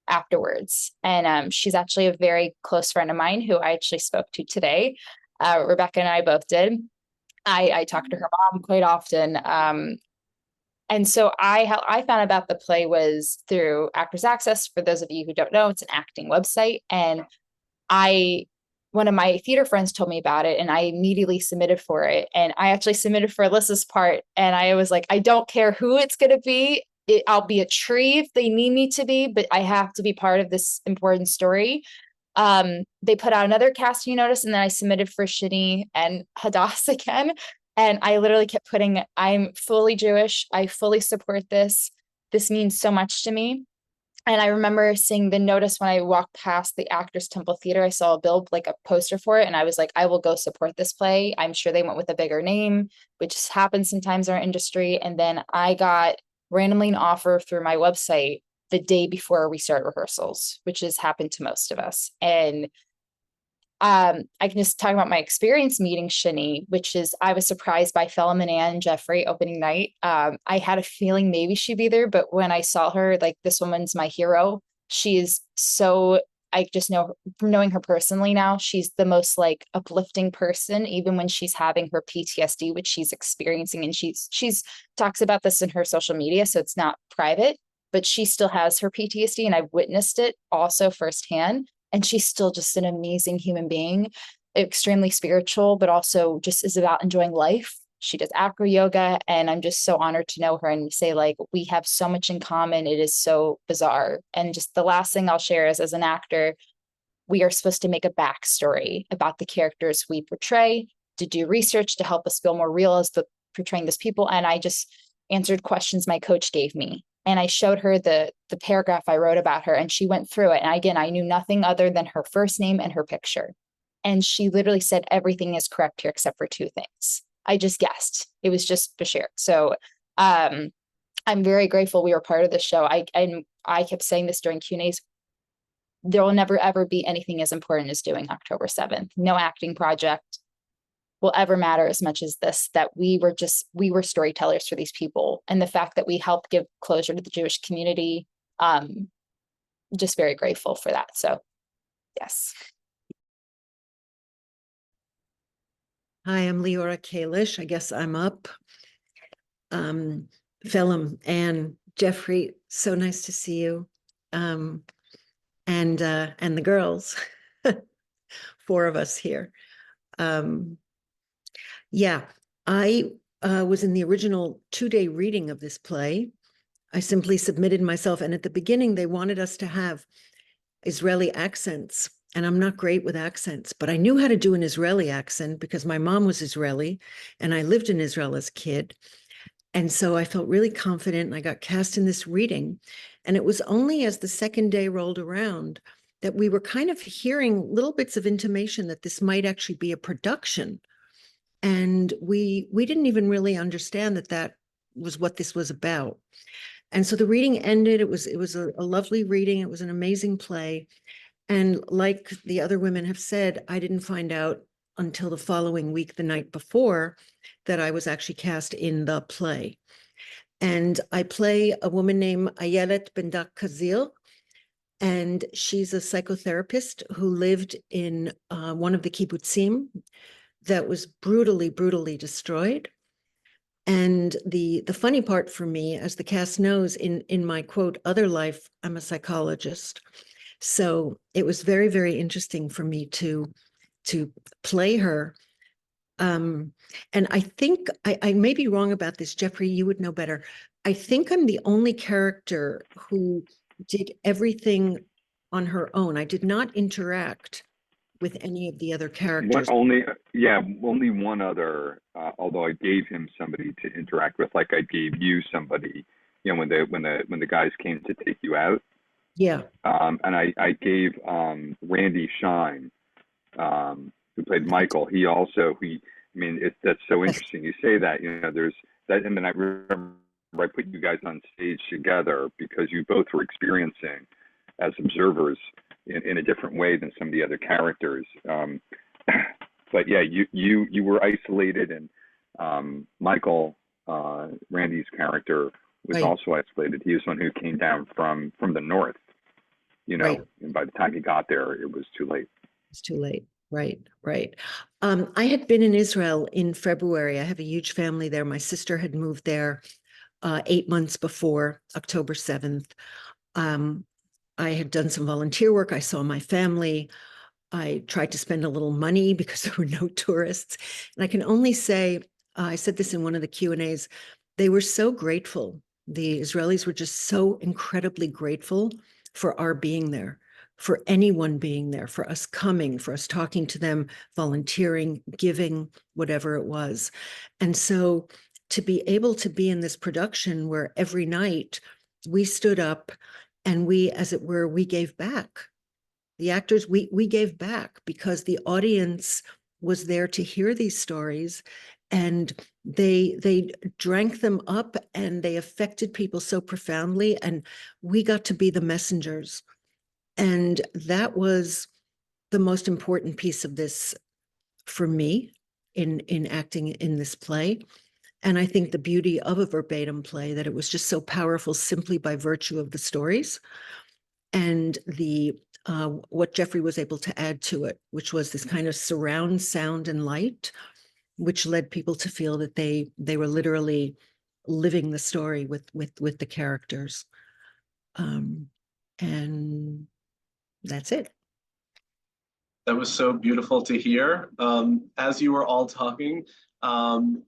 afterwards. And she's actually a very close friend of mine who I actually spoke to today. Rebecca and I both did. I talk to her mom quite often. And so I found about the play was through Actors Access. For those of you who don't know, it's an acting website. And one of my theater friends told me about it, and I immediately submitted for it. And I actually submitted for Alyssa's part. And I was like, I don't care who it's going to be. I'll be a tree if they need me to be, but I have to be part of this important story. They put out another casting notice, and then I submitted for Shani and Hadass again. And I literally kept putting, I'm fully Jewish. I fully support this. This means so much to me. And I remember seeing the notice when I walked past the Actors Temple Theater. I saw a bill, like a poster for it. And I was like, I will go support this play. I'm sure they went with a bigger name, which happens sometimes in our industry. And then I got randomly an offer through my website the day before we start rehearsals, which has happened to most of us. And I can just talk about my experience meeting Shani, which is I was surprised by Phelim and Anne and Geoffrey opening night. I had a feeling maybe she'd be there, but when I saw her, like, this woman's my hero. She is so, I just know from knowing her personally now, she's the most like uplifting person, even when she's having her PTSD, which she's experiencing. And she's talks about this in her social media, so it's not private, but she still has her PTSD, and I've witnessed it also firsthand. And she's still just an amazing human being, extremely spiritual, but also just is about enjoying life. She does acro yoga, and I'm just so honored to know her and say, like, we have so much in common. It is so bizarre. And just the last thing I'll share is, as an actor, we are supposed to make a backstory about the characters we portray, to do research to help us feel more real as the portraying those people. And I just answered questions my coach gave me. And I showed her the paragraph I wrote about her, and she went through it. And again, I knew nothing other than her first name and her picture. And she literally said, everything is correct here except for 2 things. I just guessed. It was just Bashir. So I'm very grateful we were part of the show. I kept saying this during Q&As. There will never, ever be anything as important as doing October 7th. No acting project will ever matter as much as this, that we were storytellers for these people. And the fact that we helped give closure to the Jewish community, just very grateful for that. So yes. Hi, I'm Leona Kalish. I guess I'm up. Phelim and Geoffrey, so nice to see you. And the girls, 4 of us here. Yeah, I was in the original 2-day reading of this play. I simply submitted myself, and at the beginning they wanted us to have Israeli accents, and I'm not great with accents, but I knew how to do an Israeli accent because my mom was Israeli and I lived in Israel as a kid. And so I felt really confident, and I got cast in this reading. And it was only as the 2nd day rolled around that we were kind of hearing little bits of intimation that this might actually be a production. And we didn't even really understand that was what this was about. And so the reading ended. It was a lovely reading. It was an amazing play. And like the other women have said, I didn't find out until the following week, the night before, that I was actually cast in the play. And I play a woman named Ayelet Bendak Kazil, and she's a psychotherapist who lived in one of the kibbutzim that was brutally destroyed. And the funny part for me, as the cast knows, in my quote, other life, I'm a psychologist. So it was very, very interesting for me to play her. And I think, I may be wrong about this, Geoffrey, you would know better. I think I'm the only character who did everything on her own. I did not interact with any of the other characters. Only one other, although I gave him somebody to interact with, like I gave you somebody you know, when the guys came to take you out. Yeah. And I gave Randy Shine, who played Michael. I mean, that's so interesting. You say that, you know, there's that, and then I remember I put you guys on stage together because you both were experiencing as observers in a different way than some of the other characters. But yeah, you were isolated, and Michael, Randy's character, was Right. also isolated. He was one who came down from the north, you know, Right. and by the time he got there, it was too late. It's too late. Right, right. I had been in Israel in February. I have a huge family there. My sister had moved there 8 months before October 7th. I had done some volunteer work. I saw my family. I tried to spend a little money because there were no tourists. And I can only say, I said this in one of the Q&As, they were so grateful. The Israelis were just so incredibly grateful for our being there, for anyone being there, for us coming, for us talking to them, volunteering, giving, whatever it was. And so to be able to be in this production where every night we stood up and we, as it were, we gave back. The actors, we gave back because the audience was there to hear these stories, and they drank them up and they affected people so profoundly, and we got to be the messengers. And that was the most important piece of this for me in acting in this play. And I think the beauty of a verbatim play, that it was just so powerful simply by virtue of the stories and the what Geoffrey was able to add to it, which was this kind of surround sound and light, which led people to feel that they were literally living the story with the characters. And that's it. That was so beautiful to hear. As you were all talking,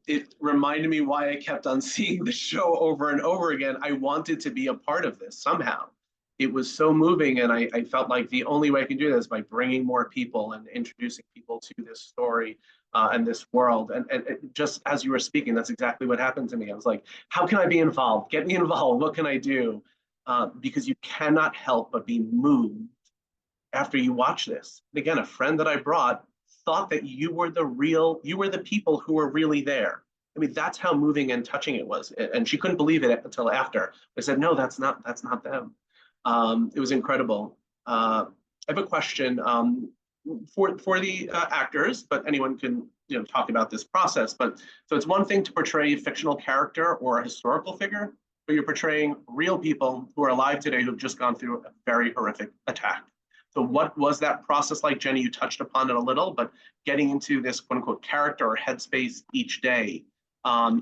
it reminded me why I kept on seeing the show over and over again. I wanted to be a part of this somehow. It was so moving, and I felt like the only way I can do this is by bringing more people and introducing people to this story and this world. And just as you were speaking, that's exactly what happened to me. I was like, how can I be involved? Get me involved. What can I do? Because you cannot help but be moved after you watch this. And again, a friend that I brought thought that you were the people who were really there. I mean, that's how moving and touching it was. And she couldn't believe it until after. I said, no, that's not them. It was incredible. I have a question for the actors, but anyone can talk about this process. But so it's one thing to portray a fictional character or a historical figure, but you're portraying real people who are alive today who've just gone through a very horrific attack. So what was that process like? Jenny, you touched upon it a little, but getting into this quote unquote character or headspace each day,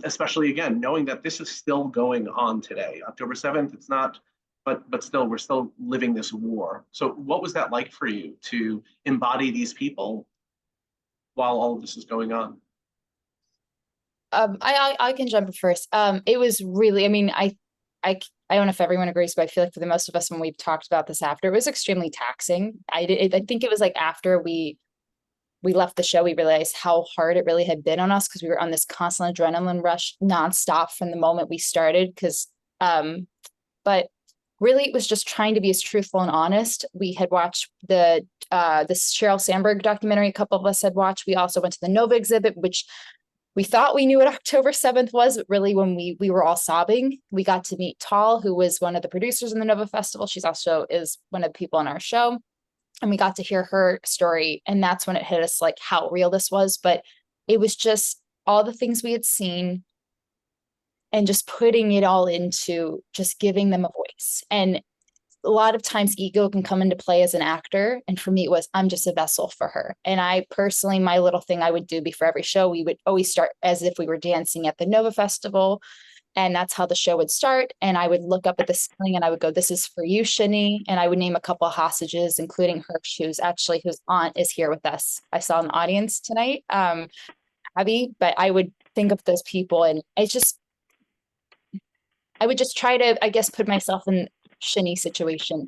especially again, knowing that this is still going on today. October 7th, it's not, but still, we're still living this war. So what was that like for you to embody these people while all of this is going on? I can jump in first. It was really, I mean, I don't know if everyone agrees, but I feel like for the most of us, when we've talked about this after, it was extremely taxing. I think it was like after we left the show, we realized how hard it really had been on us, because we were on this constant adrenaline rush nonstop from the moment we started. But really, it was just trying to be as truthful and honest. We had watched the Sheryl Sandberg documentary. A couple of us had watched. We also went to the Nova exhibit, which we thought we knew what October 7th was, but really when we were all sobbing, we got to meet Tal, who was one of the producers in the Nova Festival. She's also is one of the people on our show. And we got to hear her story. And that's when it hit us like how real this was. But it was just all the things we had seen and just putting it all into just giving them a voice. And a lot of times ego can come into play as an actor. And for me, it was, I'm just a vessel for her. And I personally, my little thing I would do before every show, we would always start as if we were dancing at the Nova Festival. And that's how the show would start. And I would look up at the ceiling and I would go, this is for you, Shani. And I would name a couple of hostages, including Hirsch, whose aunt is here with us. I saw in the audience tonight, Abby, but I would think of those people. And I would just try to, I guess, put myself in Shani's situation,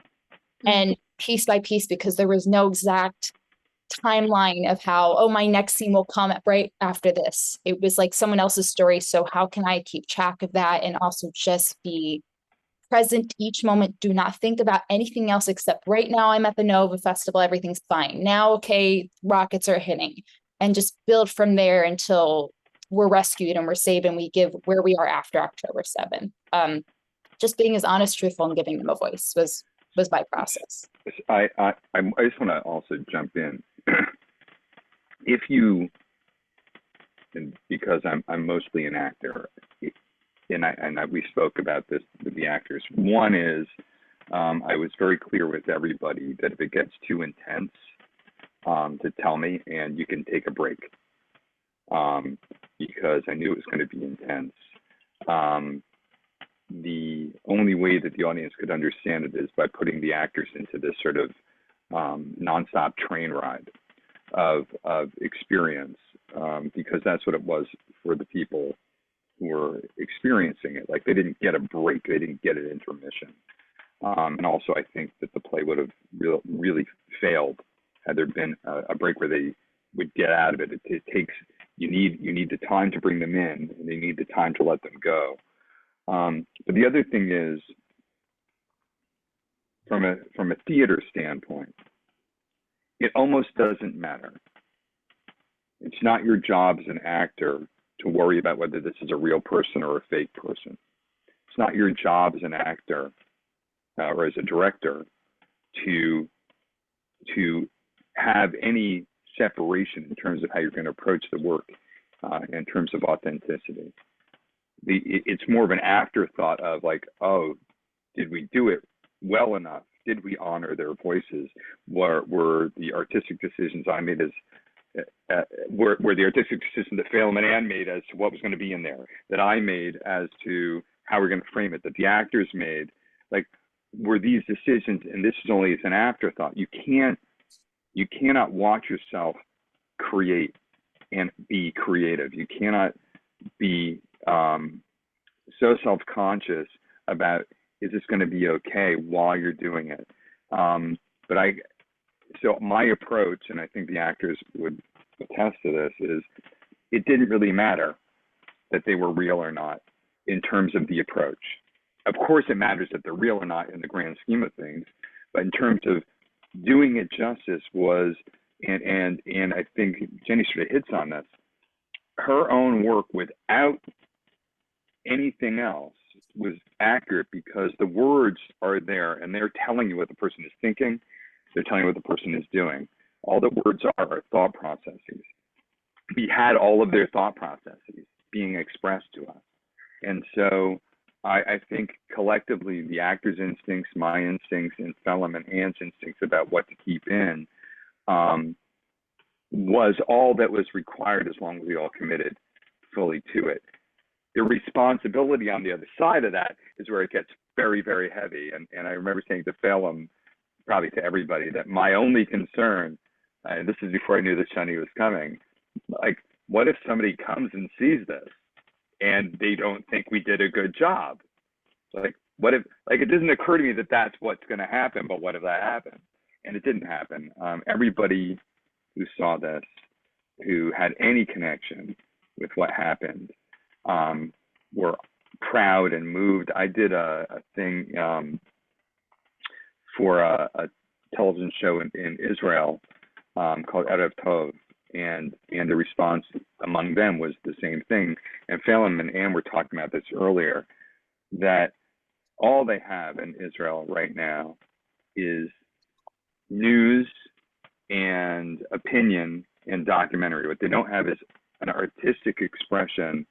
and piece by piece, because there was no exact timeline of how, oh, my next scene will come right after this. It was like someone else's story. So how can I keep track of that and also just be present each moment. Do not think about anything else except right now I'm at the Nova Festival, everything's fine. Now, okay, rockets are hitting, and just build from there until we're rescued and we're saved and we give where we are after October 7th. Just being as honest, truthful, and giving them a voice was my process. I just want to also jump in. If you, and because I'm mostly an actor, we spoke about this with the actors. One is, I was very clear with everybody that if it gets too intense, to tell me, and you can take a break, because I knew it was going to be intense. The only way that the audience could understand it is by putting the actors into this sort of nonstop train ride of experience, because that's what it was for the people who were experiencing it. Like, they didn't get a break, they didn't get an intermission. And also, I think that the play would have really failed had there been a break where they would get out of it. It takes, you need the time to bring them in, and they need the time to let them go. But the other thing is, from a theater standpoint, it almost doesn't matter. It's not your job as an actor to worry about whether this is a real person or a fake person. It's not your job as an actor or as a director to have any separation in terms of how you're going to approach the work in terms of authenticity. It's more of an afterthought of like, oh, did we do it well enough? Did we honor their voices? Were the artistic decisions I made were the artistic decisions that Phelim and Anne made as to what was going to be in there, that I made as to how we're going to frame it, that the actors made? Like, were these decisions, and this is only as an afterthought. You cannot watch yourself create and be creative. You cannot be so self-conscious about, is this going to be okay while you're doing it? So my approach, and I think the actors would attest to this, is it didn't really matter that they were real or not in terms of the approach. Of course, it matters that they're real or not in the grand scheme of things, but in terms of doing it justice was, and I think Jenny sort of hits on this, her own work without anything else was accurate, because the words are there and they're telling you what the person is thinking, they're telling you what the person is doing. All the words are thought processes. We had all of their thought processes being expressed to us. And so I think collectively the actors' instincts, my instincts, and Phelim and Anne's instincts about what to keep in was all that was required, as long as we all committed fully to it. The responsibility on the other side of that is where it gets very, very heavy. And I remember saying to Phelim, probably to everybody, that my only concern, and this is before I knew that Shani was coming, like, what if somebody comes and sees this and they don't think we did a good job? Like, what if, like, it doesn't occur to me that that's what's going to happen, but what if that happened? And it didn't happen. Everybody who saw this, who had any connection with what happened, were proud and moved. I did a thing for a television show in Israel called Erev Tov, and the response among them was the same thing. And Phelim and Anne were talking about this earlier, that all they have in Israel right now is news and opinion and documentary. What they don't have is an artistic expression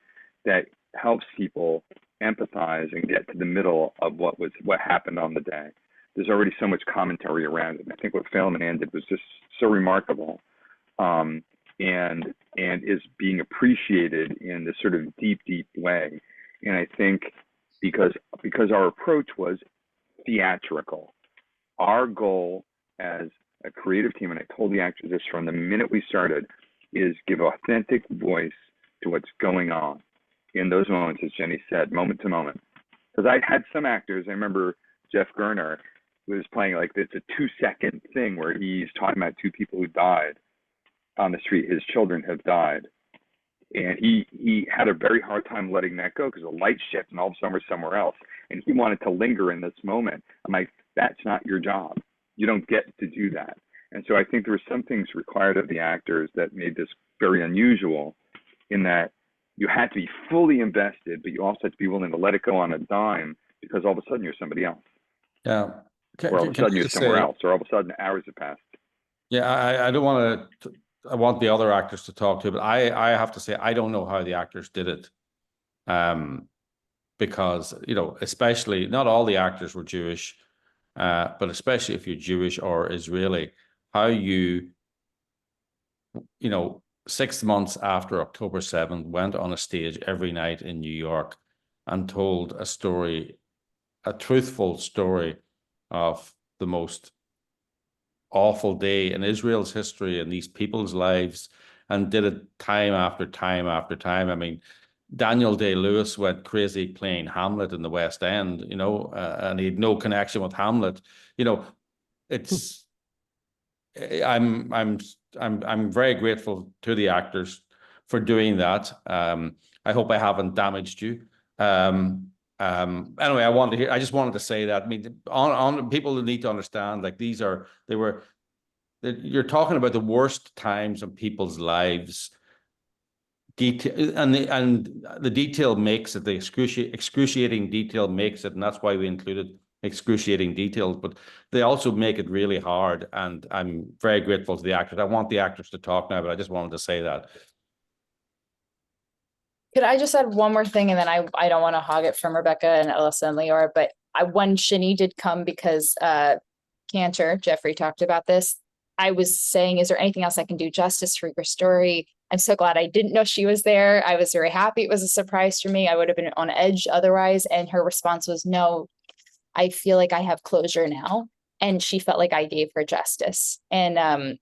that helps people empathize and get to the middle of what happened on the day. There's already so much commentary around it. And I think what Phelim and Anne did was just so remarkable, and is being appreciated in this sort of deep way. And I think because our approach was theatrical, our goal as a creative team, and I told the actors this from the minute we started, is give authentic voice to what's going on in those moments, as Jenny said, moment to moment. Because I had some actors, I remember Jeff Gerner was playing like it's a 2-second thing where he's talking about 2 people who died on the street. His children have died. And he had a very hard time letting that go because the light shift and all of a sudden we're somewhere else. and he wanted to linger in this moment. I'm like, that's not your job. You don't get to do that. And so I think there were some things required of the actors that made this very unusual, in that you had to be fully invested, but you also had to be willing to let it go on a dime, because all of a sudden you're somebody else. Yeah. Or all of a sudden you're somewhere else, or all of a sudden hours have passed. Yeah, I don't want to, I want the other actors to talk to, but I have to say, I don't know how the actors did it. Because, you know, especially, not all the actors were Jewish, but especially if you're Jewish or Israeli, how you know, 6 months after October 7th, went on a stage every night in New York and told a story, a truthful story of the most awful day in Israel's history and these people's lives, and did it time after time after time. I mean, Daniel Day-Lewis went crazy playing Hamlet in the West End, you know, and he had no connection with Hamlet. You know, it's I'm very grateful to the actors for doing that. I hope I haven't damaged you. Anyway, I just wanted to say that. I mean, on people need to understand, like, you're talking about the worst times in people's lives. Detail, and the detail makes it, the excruciating detail makes it, and that's why we included excruciating details, but they also make it really hard, and I'm very grateful to the actors. I want the actors to talk now, but I just wanted to say that. Could I just add one more thing, and then I don't want to hog it from Rebecca and Alyssa and Leora, but when Shani did come, because Cantor, Geoffrey, talked about this, I was saying, is there anything else I can do justice for your story? I'm so glad I didn't know she was there. I was very happy. It was a surprise for me. I would have been on edge otherwise. And her response was, no, I feel like I have closure now. And she felt like I gave her justice. And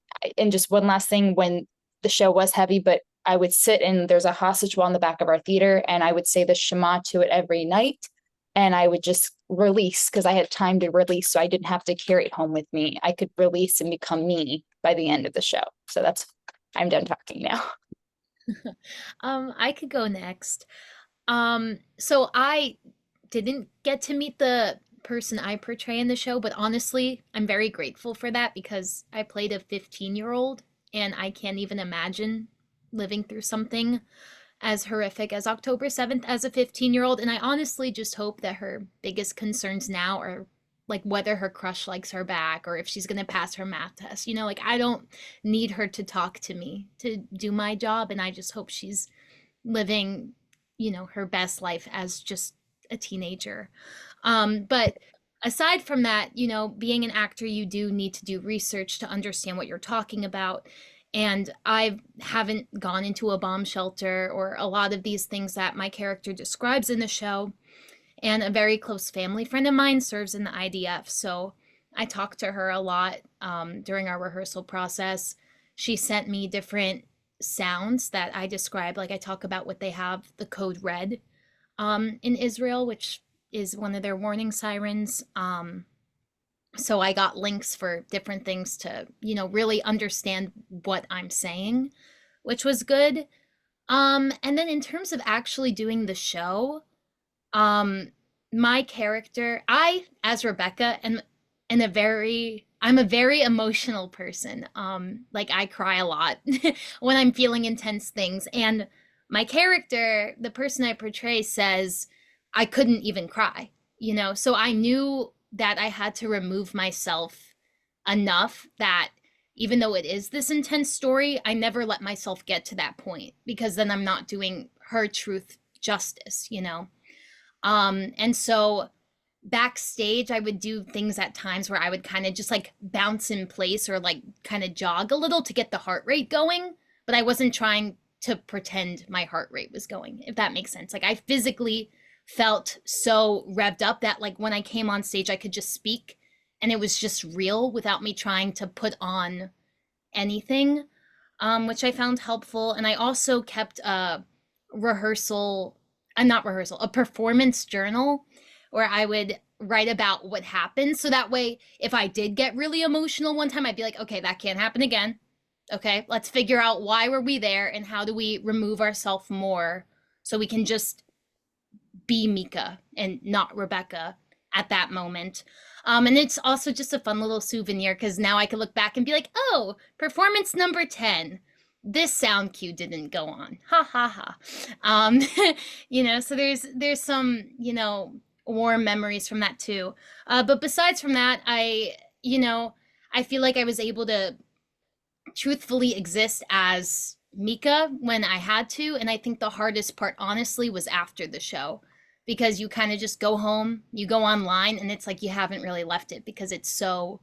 just one last thing, when the show was heavy, but I would sit, and there's a hostage wall in the back of our theater, and I would say the Shema to it every night. And I would just release, because I had time to release, so I didn't have to carry it home with me. I could release and become me by the end of the show. So I'm done talking now. I could go next. So I didn't get to meet the person I portray in the show, but honestly, I'm very grateful for that, because I played a 15-year-old, and I can't even imagine living through something as horrific as October 7th as a 15-year-old. And I honestly just hope that her biggest concerns now are, like, whether her crush likes her back, or if she's going to pass her math test. You know, like, I don't need her to talk to me to do my job. And I just hope she's living, you know, her best life as just a teenager. But aside from that, you know, being an actor, you do need to do research to understand what you're talking about. And I haven't gone into a bomb shelter or a lot of these things that my character describes in the show. And a very close family friend of mine serves in the IDF. So I talked to her a lot during our rehearsal process. She sent me different sounds that I describe. Like, I talk about what they have, the code red in Israel, which is one of their warning sirens. So I got links for different things to, you know, really understand what I'm saying, which was good. And then in terms of actually doing the show, my character, as Rebecca, I'm a very emotional person. Like, I cry a lot when I'm feeling intense things. And my character, the person I portray, says I couldn't even cry, you know? So I knew that I had to remove myself enough that even though it is this intense story, I never let myself get to that point, because then I'm not doing her truth justice, you know? And so backstage, I would do things at times where I would kind of just, like, bounce in place or, like, kind of jog a little to get the heart rate going, but I wasn't trying to pretend my heart rate was going, if that makes sense. Like, I physically felt so revved up that, like, when I came on stage, I could just speak, and it was just real without me trying to put on anything, which I found helpful. And I also kept a performance journal where I would write about what happened. So that way, if I did get really emotional one time, I'd be like, okay, that can't happen again. Okay, let's figure out why were we there and how do we remove ourselves more so we can just be Mika and not Rebecca at that moment. And it's also just a fun little souvenir because now I can look back and be like, oh, performance number 10. This sound cue didn't go on. Ha ha ha. You know, so there's some, you know, warm memories from that too. But besides from that, you know, I feel like I was able to truthfully exist as Mika when I had to. And I think the hardest part, honestly, was after the show, because you kind of just go home, you go online, and it's like you haven't really left it because it's still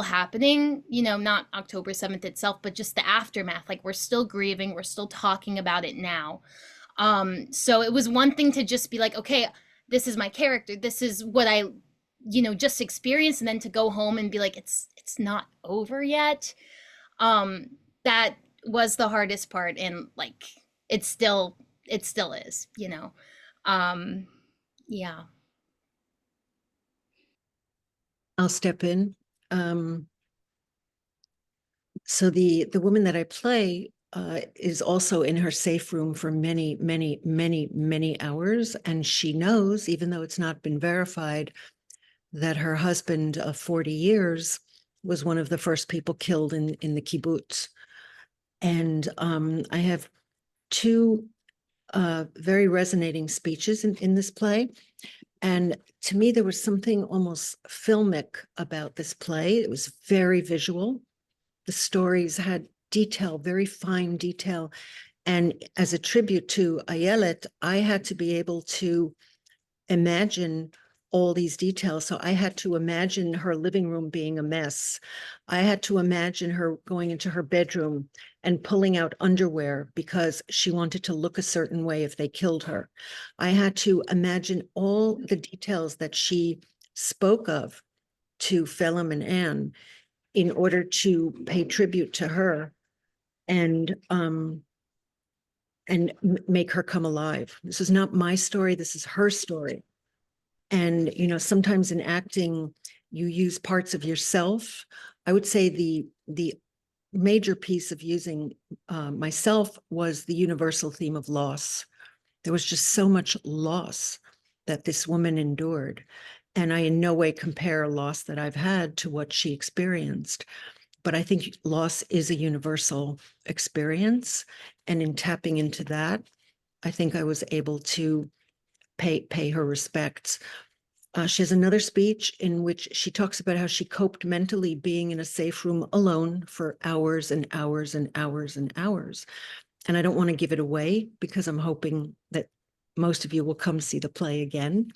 happening, you know, not October 7th itself, but just the aftermath. Like, we're still grieving, we're still talking about it now. So it was one thing to just be like, okay, this is my character, this is what I, you know, just experienced, and then to go home and be like, it's not over yet. That was the hardest part, and like it still is, you know. Yeah. I'll step in. So the woman that I play is also in her safe room for many, many, many, many hours, and she knows, even though it's not been verified, that her husband of 40 years was one of the first people killed in the kibbutz. And I have two very resonating speeches in this play. And to me, there was something almost filmic about this play. It was very visual. The stories had detail, very fine detail. And as a tribute to Ayelet, I had to be able to imagine all these details. So I had to imagine her living room being a mess. I had to imagine her going into her bedroom and pulling out underwear because she wanted to look a certain way if they killed her. I had to imagine all the details that she spoke of to Phelim and Anne in order to pay tribute to her and make her come alive. This is not my story, this is her story. And, you know, sometimes in acting, you use parts of yourself. I would say the major piece of using myself was the universal theme of loss. There was just so much loss that this woman endured. And I in no way compare a loss that I've had to what she experienced. But I think loss is a universal experience. And in tapping into that, I think I was able to pay her respects. She has another speech in which she talks about how she coped mentally being in a safe room alone for hours and hours and hours and hours. And I don't want to give it away because I'm hoping that most of you will come see the play again.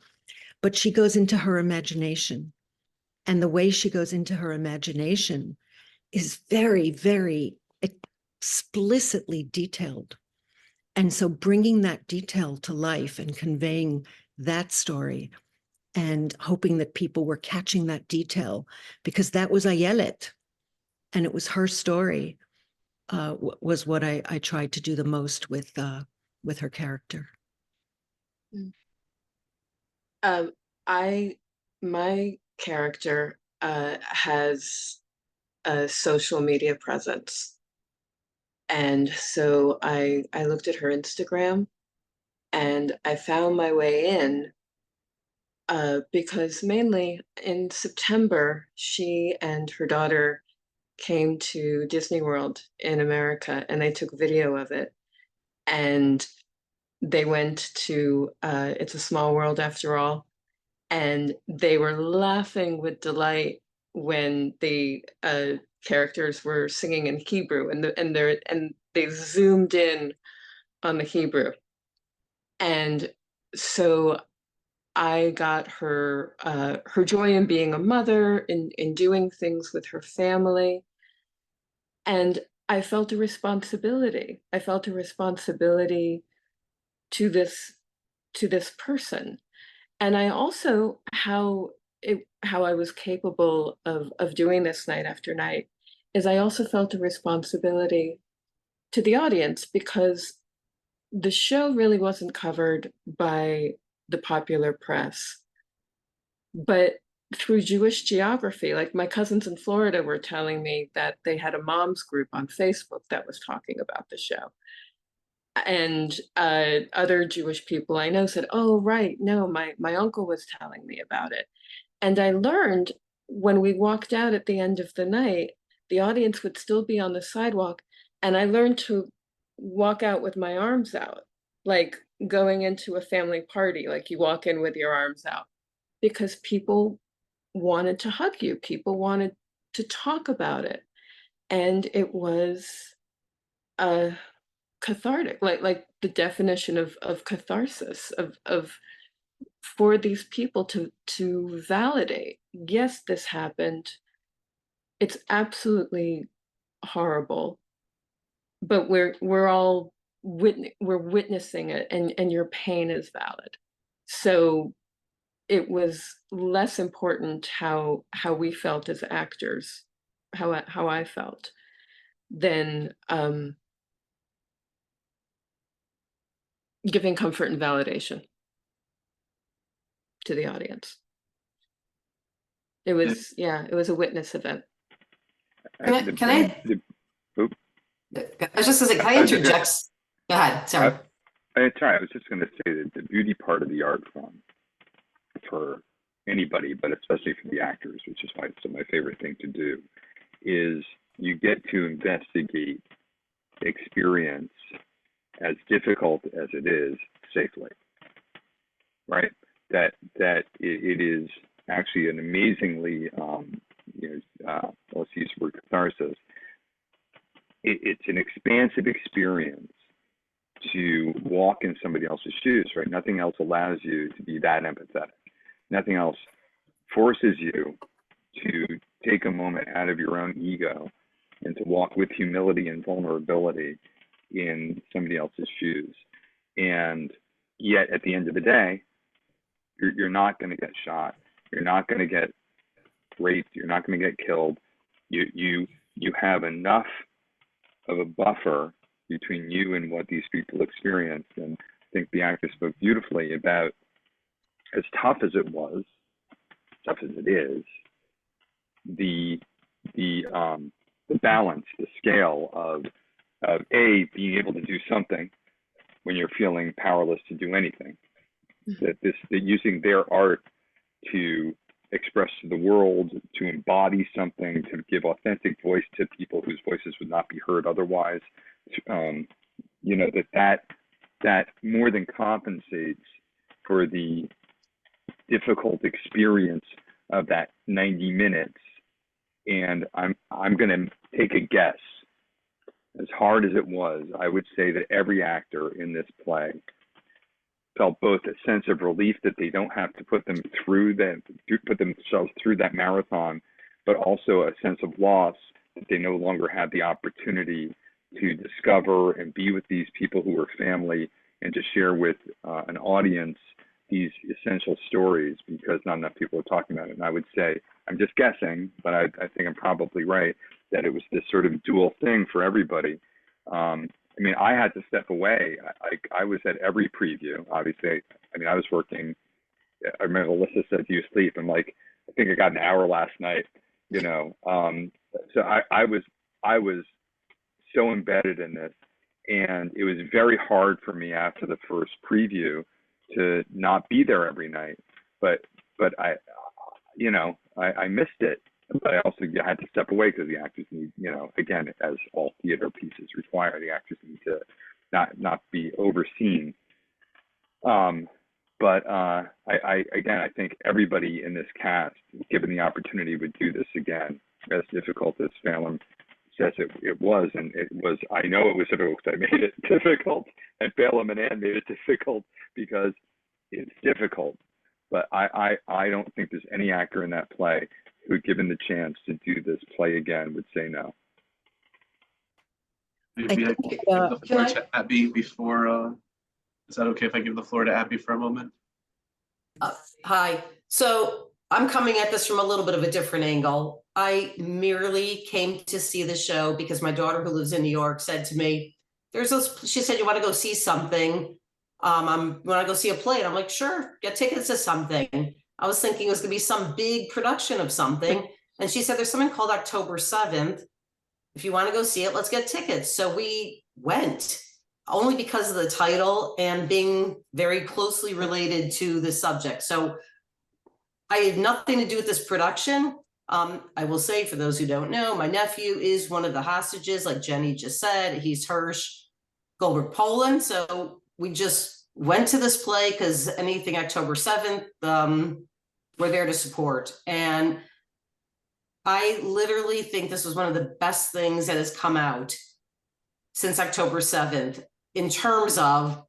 But she goes into her imagination. And the way she goes into her imagination is very, very explicitly detailed. And so bringing that detail to life and conveying that story and hoping that people were catching that detail, because that was Ayelet and it was her story, was what I tried to do the most with her character. My character has a social media presence. And so I looked at her Instagram and I found my way in because mainly in September, she and her daughter came to Disney World in America and they took video of it. And they went to It's a Small World After All. And they were laughing with delight when the characters were singing in Hebrew and they zoomed in on the Hebrew. And so I got her her joy in being a mother, in doing things with her family. And I felt a responsibility. I felt a responsibility to this person. And I also how I was capable of doing this night after night is I also felt a responsibility to the audience because the show really wasn't covered by the popular press, but through Jewish geography, like my cousins in Florida were telling me that they had a mom's group on Facebook that was talking about the show. And other Jewish people I know said, oh, right, no, my uncle was telling me about it. And I learned when we walked out at the end of the night, the audience would still be on the sidewalk. And I learned to walk out with my arms out, like going into a family party, like you walk in with your arms out, because people wanted to hug you. People wanted to talk about it. And it was cathartic, like the definition of catharsis, of for these people to validate, yes, this happened. It's absolutely horrible, but we're all witnessing it, and your pain is valid. So it was less important how we felt as actors, how I felt, than giving comfort and validation to the audience. It was, it was a witness event. Can I was just gonna say, can I interject? Go ahead, sorry. I was just going to say that the beauty part of the art form for anybody, but especially for the actors, which is why it's my favorite thing to do, is you get to investigate experience, as difficult as it is, safely, right? That it is actually an amazingly, let's use the word catharsis. It's an expansive experience to walk in somebody else's shoes, right? Nothing else allows you to be that empathetic. Nothing else forces you to take a moment out of your own ego and to walk with humility and vulnerability in somebody else's shoes. And yet at the end of the day, you're not going to get shot. You're not going to get raped. You're not going to get killed. You have enough of a buffer between you and what these people experienced. And I think the actor spoke beautifully about, as tough as it was, tough as it is, the balance, the scale of being able to do something when you're feeling powerless to do anything. That using their art to express to the world, to embody something, to give authentic voice to people whose voices would not be heard otherwise. That more than compensates for the difficult experience of that 90 minutes. And I'm going to take a guess. As hard as it was, I would say that every actor in this play felt both a sense of relief that they don't have to put themselves through that marathon, but also a sense of loss that they no longer have the opportunity to discover and be with these people who are family and to share with an audience these essential stories, because not enough people are talking about it. And I would say, I'm just guessing, but I think I'm probably right, that it was this sort of dual thing for everybody. I mean, I had to step away. I was at every preview, obviously. I mean, I was working. I remember Alyssa said, do you sleep? I'm like, I think I got an hour last night, So I was so embedded in this. And it was very hard for me after the first preview to not be there every night. But I missed it. But I also had to step away because the actors need, again, as all theater pieces require, the actors need to not be overseen. But I think everybody in this cast, given the opportunity, would do this again. As difficult as Phelim says it was, and it was. I know it was difficult because I made it difficult, and Phelim and Anne made it difficult because it's difficult. But I don't think there's any actor in that play who, given the chance to do this play again, would say no. Maybe I give the floor to Abby before. Is that okay if I give the floor to Abby for a moment? Hi. So I'm coming at this from a little bit of a different angle. I merely came to see the show because my daughter, who lives in New York, said to me, she said, you want to go see something? When I go see a play, and I'm like, sure, get tickets to something. I was thinking it was going to be some big production of something. And she said, there's something called October 7th. If you want to go see it, let's get tickets. So we went. only because of the title and being very closely related to the subject. So I had nothing to do with this production. I will say, for those who don't know, my nephew is one of the hostages, like Jenny just said. He's Hirsch Goldberg, Poland. So we just went to this play because anything October 7th, we're there to support. And I literally think this was one of the best things that has come out since October 7th in terms of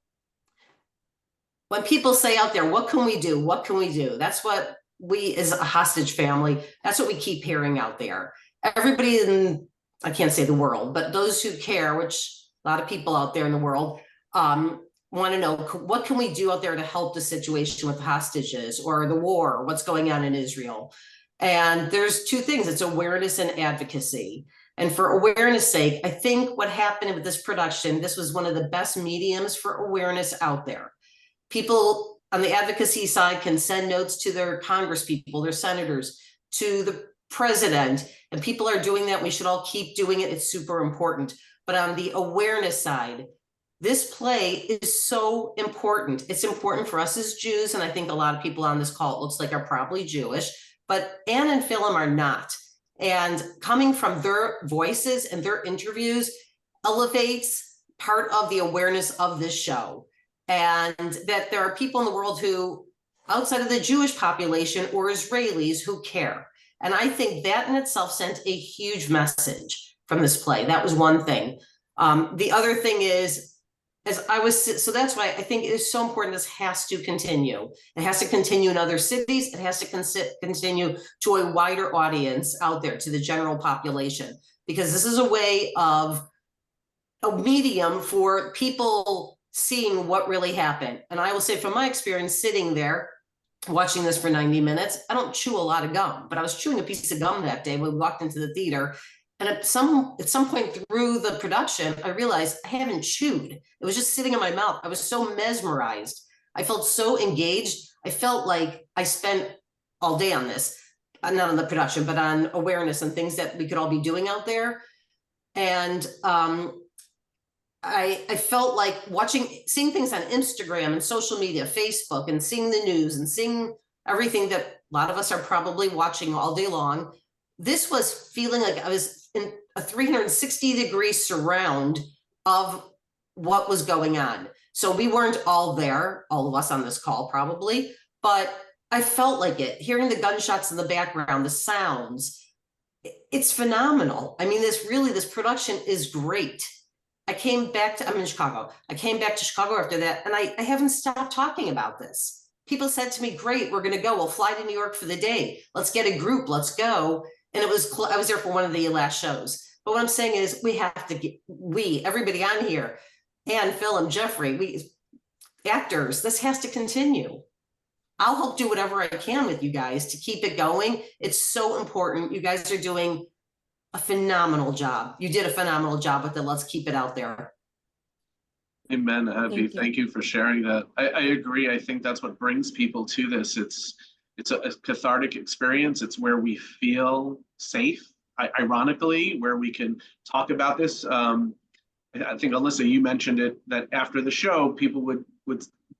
when people say out there, what can we do? What can we do? That's what we as a hostage family, that's what we keep hearing out there. Everybody in, I can't say the world, but those who care, which a lot of people out there in the world want to know, what can we do out there to help the situation with the hostages or the war, what's going on in Israel? And there's two things, it's awareness and advocacy. And for awareness sake, I think what happened with this production, this was one of the best mediums for awareness out there. People on the advocacy side can send notes to their congresspeople, their senators, to the president, and people are doing that. We should all keep doing it. It's super important. But on the awareness side, this play is so important. It's important for us as Jews, and I think a lot of people on this call, it looks like, are probably Jewish, but Anne and Phelim are not. And coming from their voices and their interviews elevates part of the awareness of this show. And that there are people in the world who, outside of the Jewish population or Israelis, who care. And I think that in itself sent a huge message from this play. That was one thing. The other thing is, so that's why I think it is so important. This has to continue. It has to continue in other cities. It has to continue to a wider audience out there, to the general population, because this is a way of a medium for people seeing what really happened. And I will say, from my experience sitting there watching this for 90 minutes, I don't chew a lot of gum, but I was chewing a piece of gum that day when we walked into the theater. And at some point through the production, I realized I haven't chewed. It was just sitting in my mouth. I was so mesmerized. I felt so engaged. I felt like I spent all day on this, not on the production, but on awareness and things that we could all be doing out there. And I felt like seeing things on Instagram and social media, Facebook, and seeing the news and seeing everything that a lot of us are probably watching all day long. This was feeling like I was in a 360-degree surround of what was going on. So we weren't all there, all of us on this call probably, but I felt like it, hearing the gunshots in the background, the sounds, it's phenomenal. I mean, this production is great. I'm in Chicago. I came back to Chicago after that, and I haven't stopped talking about this. People said to me, great, we're going to go. We'll fly to New York for the day. Let's get a group. Let's go. And I was there for one of the last shows. But what I'm saying is we have to everybody on here, Anne, Phelim, Geoffrey, we actors, this has to continue. I'll help do whatever I can with you guys to keep it going. It's so important. You guys are doing a phenomenal job. You did a phenomenal job with it. Let's keep it out there. Amen, Abby. Thank you for sharing that. I agree. I think that's what brings people to this. It's a cathartic experience. It's where we feel safe, ironically, where we can talk about this. I think, Alyssa, you mentioned it, that after the show, people would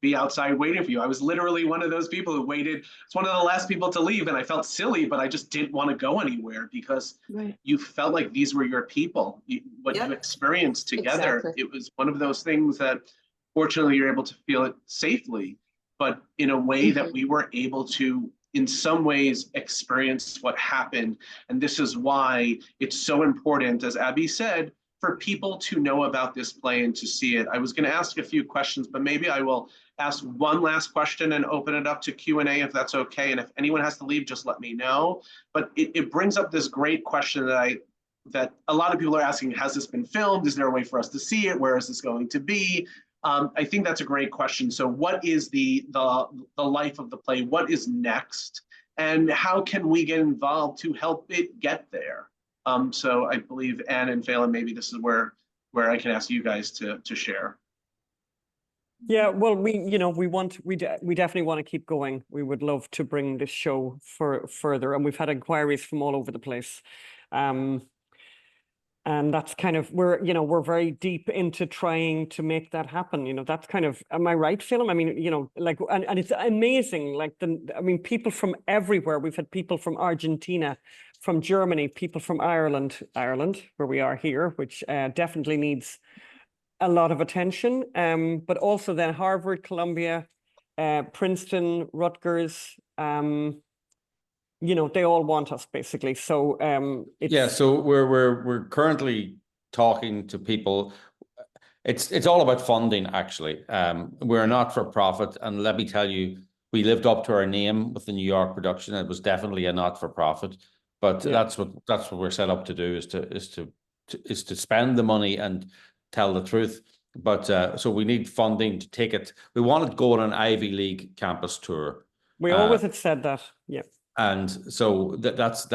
be outside waiting for you. I was literally one of those people who waited. It's one of the last people to leave, and I felt silly, but I just didn't want to go anywhere because you felt like these were your people. You experienced together. Exactly. It was one of those things that, fortunately, you're able to feel it safely, but in a way that we were able to, in some ways, experience what happened. And this is why it's so important, as Abby said, for people to know about this play and to see it. I was going to ask a few questions, but maybe I will ask one last question and open it up to Q&A if that's okay. And if anyone has to leave, just let me know. But it brings up this great question that a lot of people are asking: has this been filmed? Is there a way for us to see it? Where is this going to be? I think that's a great question. So what is the life of the play? What is next? And how can we get involved to help it get there? So I believe Anne and Phelim, maybe this is where I can ask you guys to share. Yeah, well, we definitely want to keep going. We would love to bring this show further, and we've had inquiries from all over the place. And And that's kind of, we're very deep into trying to make that happen. That's kind of, am I right, Phelim? I mean, like, and it's amazing. Like people from everywhere. We've had people from Argentina, from Germany, people from Ireland, where we are here, which definitely needs a lot of attention. But also then Harvard, Columbia, Princeton, Rutgers, they all want us basically. So so we're currently talking to people. It's all about funding, actually. We're a not-for-profit, and let me tell you, we lived up to our name with the New York production. It was definitely a not-for-profit, but that's what we're set up to do, is to spend the money and tell the truth. But so we need funding to take it. We want to go on an Ivy League campus tour. We always had said that, yeah. And so that's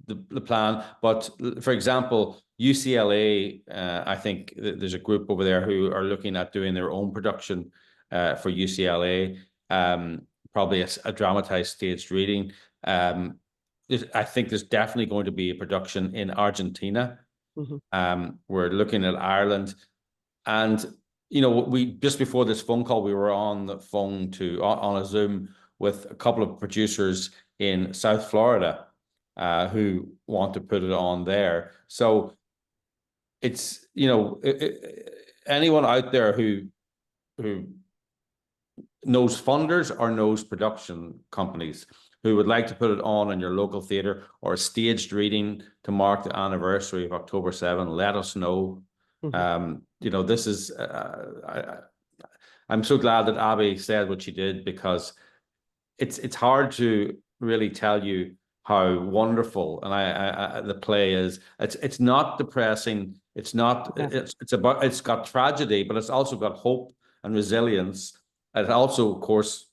the plan. But for example, UCLA, I think there's a group over there who are looking at doing their own production for UCLA, probably a dramatized staged reading. I think there's definitely going to be a production in Argentina. We're looking at Ireland. And, we just before this phone call, we were on the phone on a Zoom with a couple of producers in South Florida who want to put it on there. So it's, anyone out there who knows funders or knows production companies who would like to put it on in your local theatre or a staged reading to mark the anniversary of October 7, let us know. This is, I'm so glad that Abby said what she did, because it's hard to really tell you how wonderful and the play is. It's not depressing. It's not. It's got tragedy, but it's also got hope and resilience. And also, of course,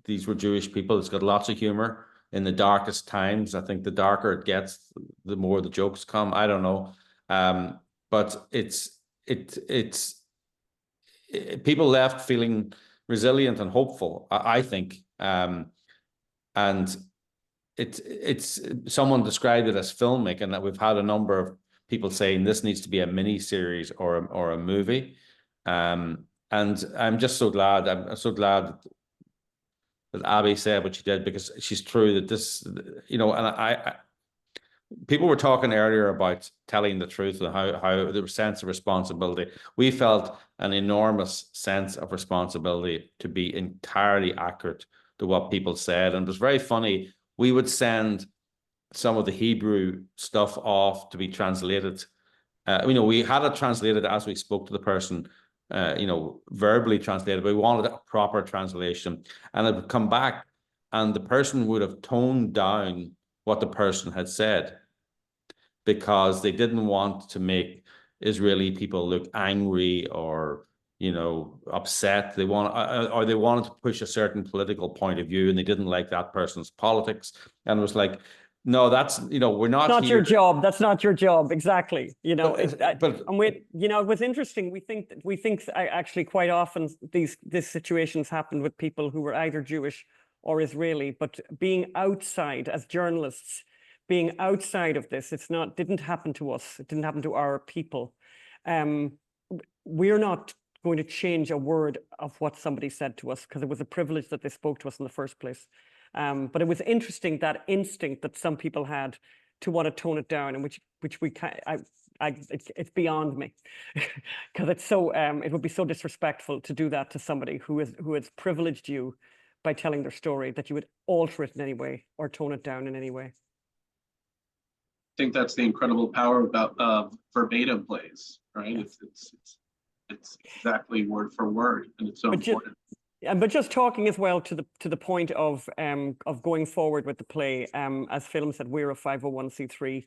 these were Jewish people. It's got lots of humor in the darkest times. I think the darker it gets, the more the jokes come. I don't know, but it's people left feeling resilient and hopeful, I think. And it's someone described it as filmic, and that we've had a number of people saying this needs to be a mini series or a movie. And I'm just so glad. I'm so glad that Abby said what she did, because she's true that this, and I people were talking earlier about telling the truth and how the sense of responsibility. We felt an enormous sense of responsibility to be entirely accurate to what people said. And it was very funny. We would send some of the Hebrew stuff off to be translated. We had it translated as we spoke to the person, verbally translated, but we wanted a proper translation. And it would come back and the person would have toned down what the person had said, because they didn't want to make Israeli people look angry or, upset. They wanted to push a certain political point of view, and they didn't like that person's politics. And it was like, no, that's, we're not your job. That's not your job. Exactly. And it was interesting. We think actually quite often these situations happened with people who were either Jewish or Israeli, but being outside as journalists, being outside of this, didn't happen to us. It didn't happen to our people. We're not going to change a word of what somebody said to us, because it was a privilege that they spoke to us in the first place. But it was interesting, that instinct that some people had to want to tone it down, and which we can't. It's beyond me, because it's so. It would be so disrespectful to do that to somebody who has privileged you by telling their story, that you would alter it in any way or tone it down in any way. I think that's the incredible power about verbatim plays, right? It's exactly word for word, and it's so important. But just talking as well to the point of going forward with the play, as Phelim said, we're a 501c3.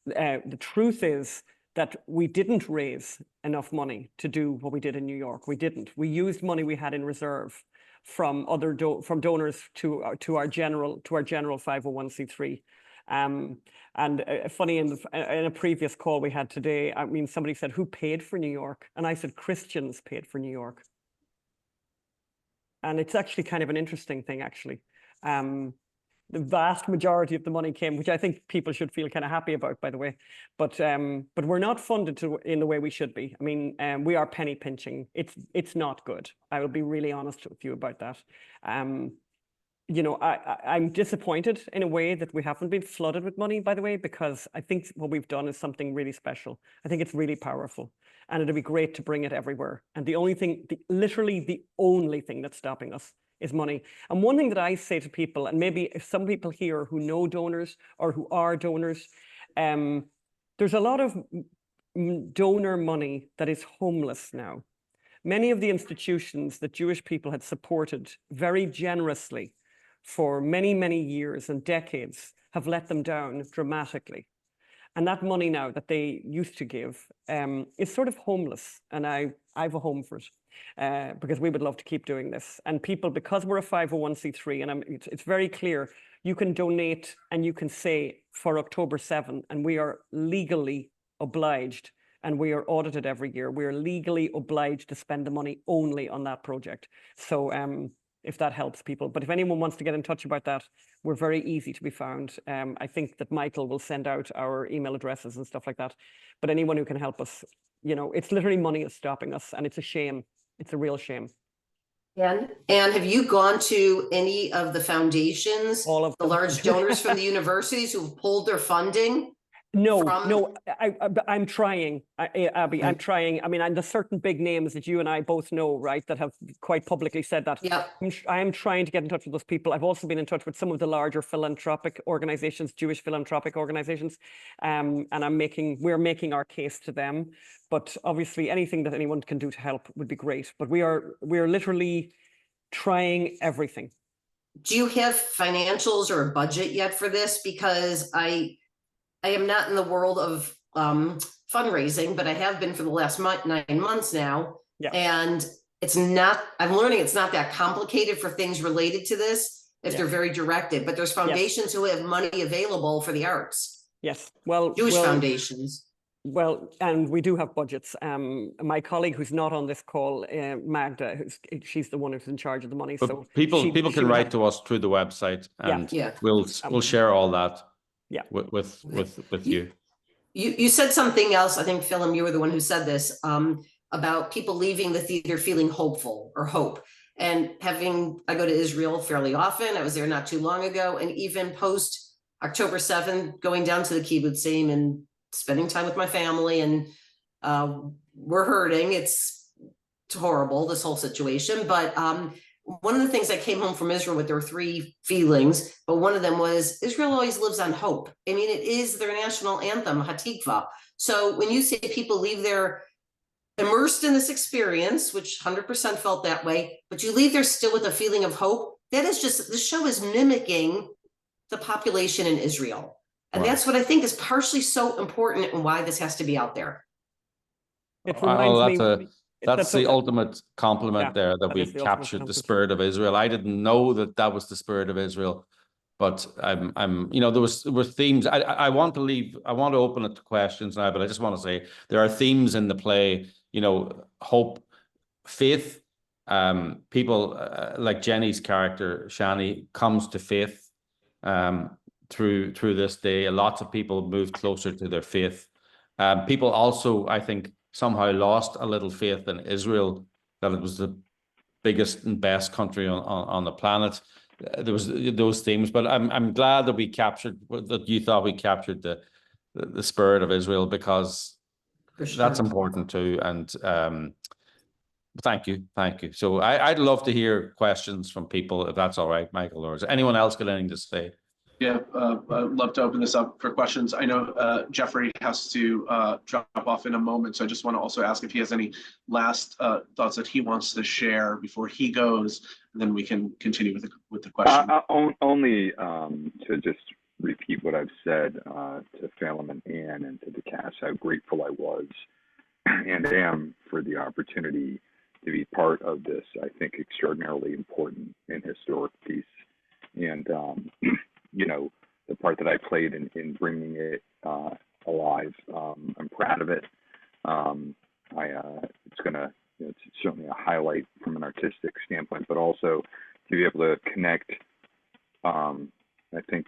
The truth is that we didn't raise enough money to do what we did in New York. We didn't. We used money we had in reserve from other donors to our general 501c3. And funny, in a previous call we had today, somebody said, who paid for New York? And I said, Christians paid for New York. And it's actually kind of an interesting thing, actually. the vast majority of the money came, which I think people should feel kind of happy about, by the way. But we're not funded in the way we should be. I mean, we are penny pinching. It's not good. I will be really honest with you about that. You know, I'm disappointed in a way that we haven't been flooded with money, by the way, because I think what we've done is something really special. I think it's really powerful, and it'd be great to bring it everywhere. And the only thing, literally the only thing that's stopping us is money. And one thing that I say to people, and maybe if some people here who know donors or who are donors, there's a lot of donor money that is homeless now. Many of the institutions that Jewish people had supported very generously for many, many years and decades have let them down dramatically. And that money now that they used to give is sort of homeless. And I have a home for it because we would love to keep doing this. And people, because we're a 501c3, and it's very clear, you can donate and you can say for October 7, and we are legally obliged, and we are audited every year. We are legally obliged to spend the money only on that project. So if that helps people. But if anyone wants to get in touch about that, we're very easy to be found. I think that Michael will send out our email addresses and stuff like that. But anyone who can help us, you know, it's literally money is stopping us, and it's a shame. It's a real shame. And have you gone to any of the foundations, All of the large donors from the universities who've pulled their funding? No, I'm trying, Abby, I'm trying. I mean, there's certain big names that you and I both know, right, that have quite publicly said that. Yeah. I am trying to get in touch with those people. I've also been in touch with some of the larger philanthropic organizations, Jewish philanthropic organizations, and we're making our case to them. But obviously, anything that anyone can do to help would be great. But we are literally trying everything. Do you have financials or a budget yet for this? Because I am not in the world of fundraising, but I have been for the last 9 months now. Yeah. And I'm learning it's not that complicated for things related to this if they're very directed, but there's foundations who have money available for the arts. Yes. Well, Jewish foundations. Well, and we do have budgets. My colleague who's not on this call, Magda, she's the one who's in charge of the money. But so people can write to us through the website, and we'll share all that. Yeah. With you. You said something else. I think, Phelim, you were the one who said this, about people leaving the theater feeling hopeful or hope. And I go to Israel fairly often. I was there not too long ago. And even post October 7th, going down to the kibbutzim and spending time with my family. And we're hurting. It's horrible, this whole situation. But one of the things I came home from Israel with, there were 3 feelings, but one of them was Israel always lives on hope. I mean, it is their national anthem, Hatikva. So when you say people leave there immersed in this experience, which 100% felt that way, but you leave there still with a feeling of hope, that is just, the show is mimicking the population in Israel. And that's what I think is partially so important and why this has to be out there. It reminds me. That's the ultimate compliment there, that we captured the spirit of Israel. I didn't know that was the spirit of Israel, but I'm you know, there were themes. I want to open it to questions now, but I just want to say there are themes in the play, you know, hope, faith. People like Jenny's character, Shani, comes to faith through this day. Lots of people moved closer to their faith. People also, I think, somehow lost a little faith in Israel, that it was the biggest and best country on the planet. There was those themes, but I'm glad that you thought we captured the spirit of Israel, because that's important too. And thank you. So I'd love to hear questions from people, if that's all right, Michael, or is anyone else got anything to say? Yeah, I'd love to open this up for questions. I know Geoffrey has to drop off in a moment, so I just want to also ask if he has any last thoughts that he wants to share before he goes, and then we can continue with the question. Only to just repeat what I've said to Phelim and Anne and to the cast, how grateful I was and am for the opportunity to be part of this, I think, extraordinarily important and historic piece. And you know, the part that I played in bringing it alive, I'm proud of it. It's certainly a highlight from an artistic standpoint, but also to be able to connect I think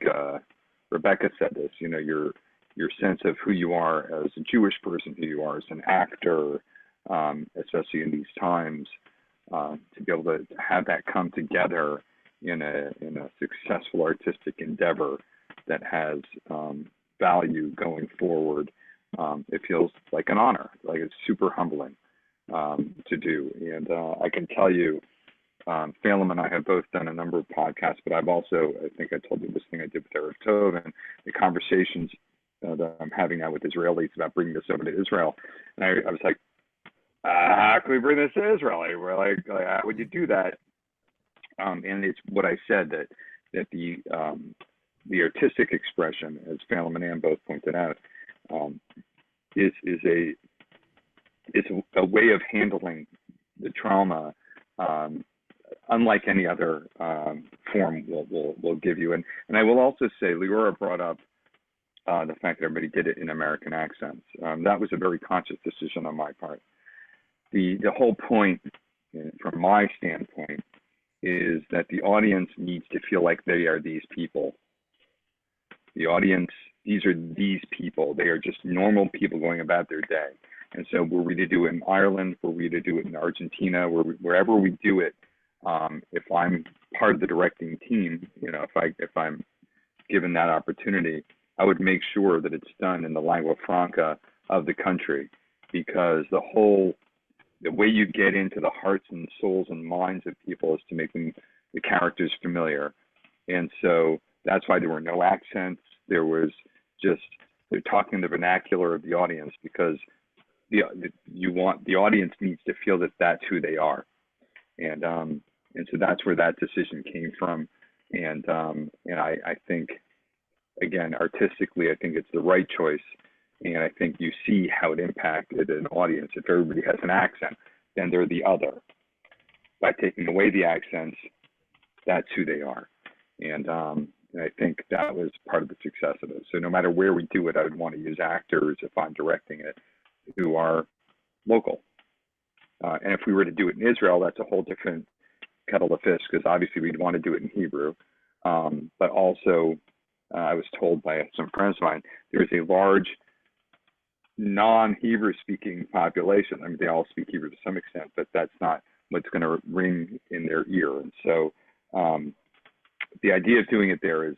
Rebecca said this, you know, your sense of who you are as a Jewish person, who you are as an actor, especially in these times, to be able to have that come together in a successful artistic endeavor that has value going forward. It feels like an honor, like it's super humbling to do. And I can tell you, Phelim and I have both done a number of podcasts, but I've also, I think I told you this thing I did with Eric Tove and the conversations that I'm having now with Israelis about bringing this over to Israel. And I was like, how can we bring this to Israel? We're like, how would you do that? And it's what I said, that the artistic expression, as Phelim and Anne both pointed out, is a way of handling the trauma unlike any other form will give you. And I will also say, Leora brought up the fact that everybody did it in American accents. That was a very conscious decision on my part. The whole point, from my standpoint, is that the audience needs to feel like they are these people. The audience, these are these people. They are just normal people going about their day. And so were we to do it in Ireland, were we to do it in Argentina, wherever we do it, if I'm part of the directing team, you know, if I'm given that opportunity, I would make sure that it's done in the lingua franca of the country, because the way you get into the hearts and souls and minds of people is to make the characters familiar. And so that's why there were no accents. There was just, they're talking the vernacular of the audience, because the audience needs to feel that that's who they are. And so that's where that decision came from. And I think, again, artistically, I think it's the right choice. And I think you see how it impacted an audience. If everybody has an accent, then they're the other. By taking away the accents, that's who they are. And I think that was part of the success of it. So no matter where we do it, I would want to use actors, if I'm directing it, who are local. And if we were to do it in Israel, that's a whole different kettle of fish, because obviously we'd want to do it in Hebrew. But also, I was told by some friends of mine, there's a large non-Hebrew speaking population. I mean, they all speak Hebrew to some extent, but that's not what's going to ring in their ear. And so the idea of doing it there is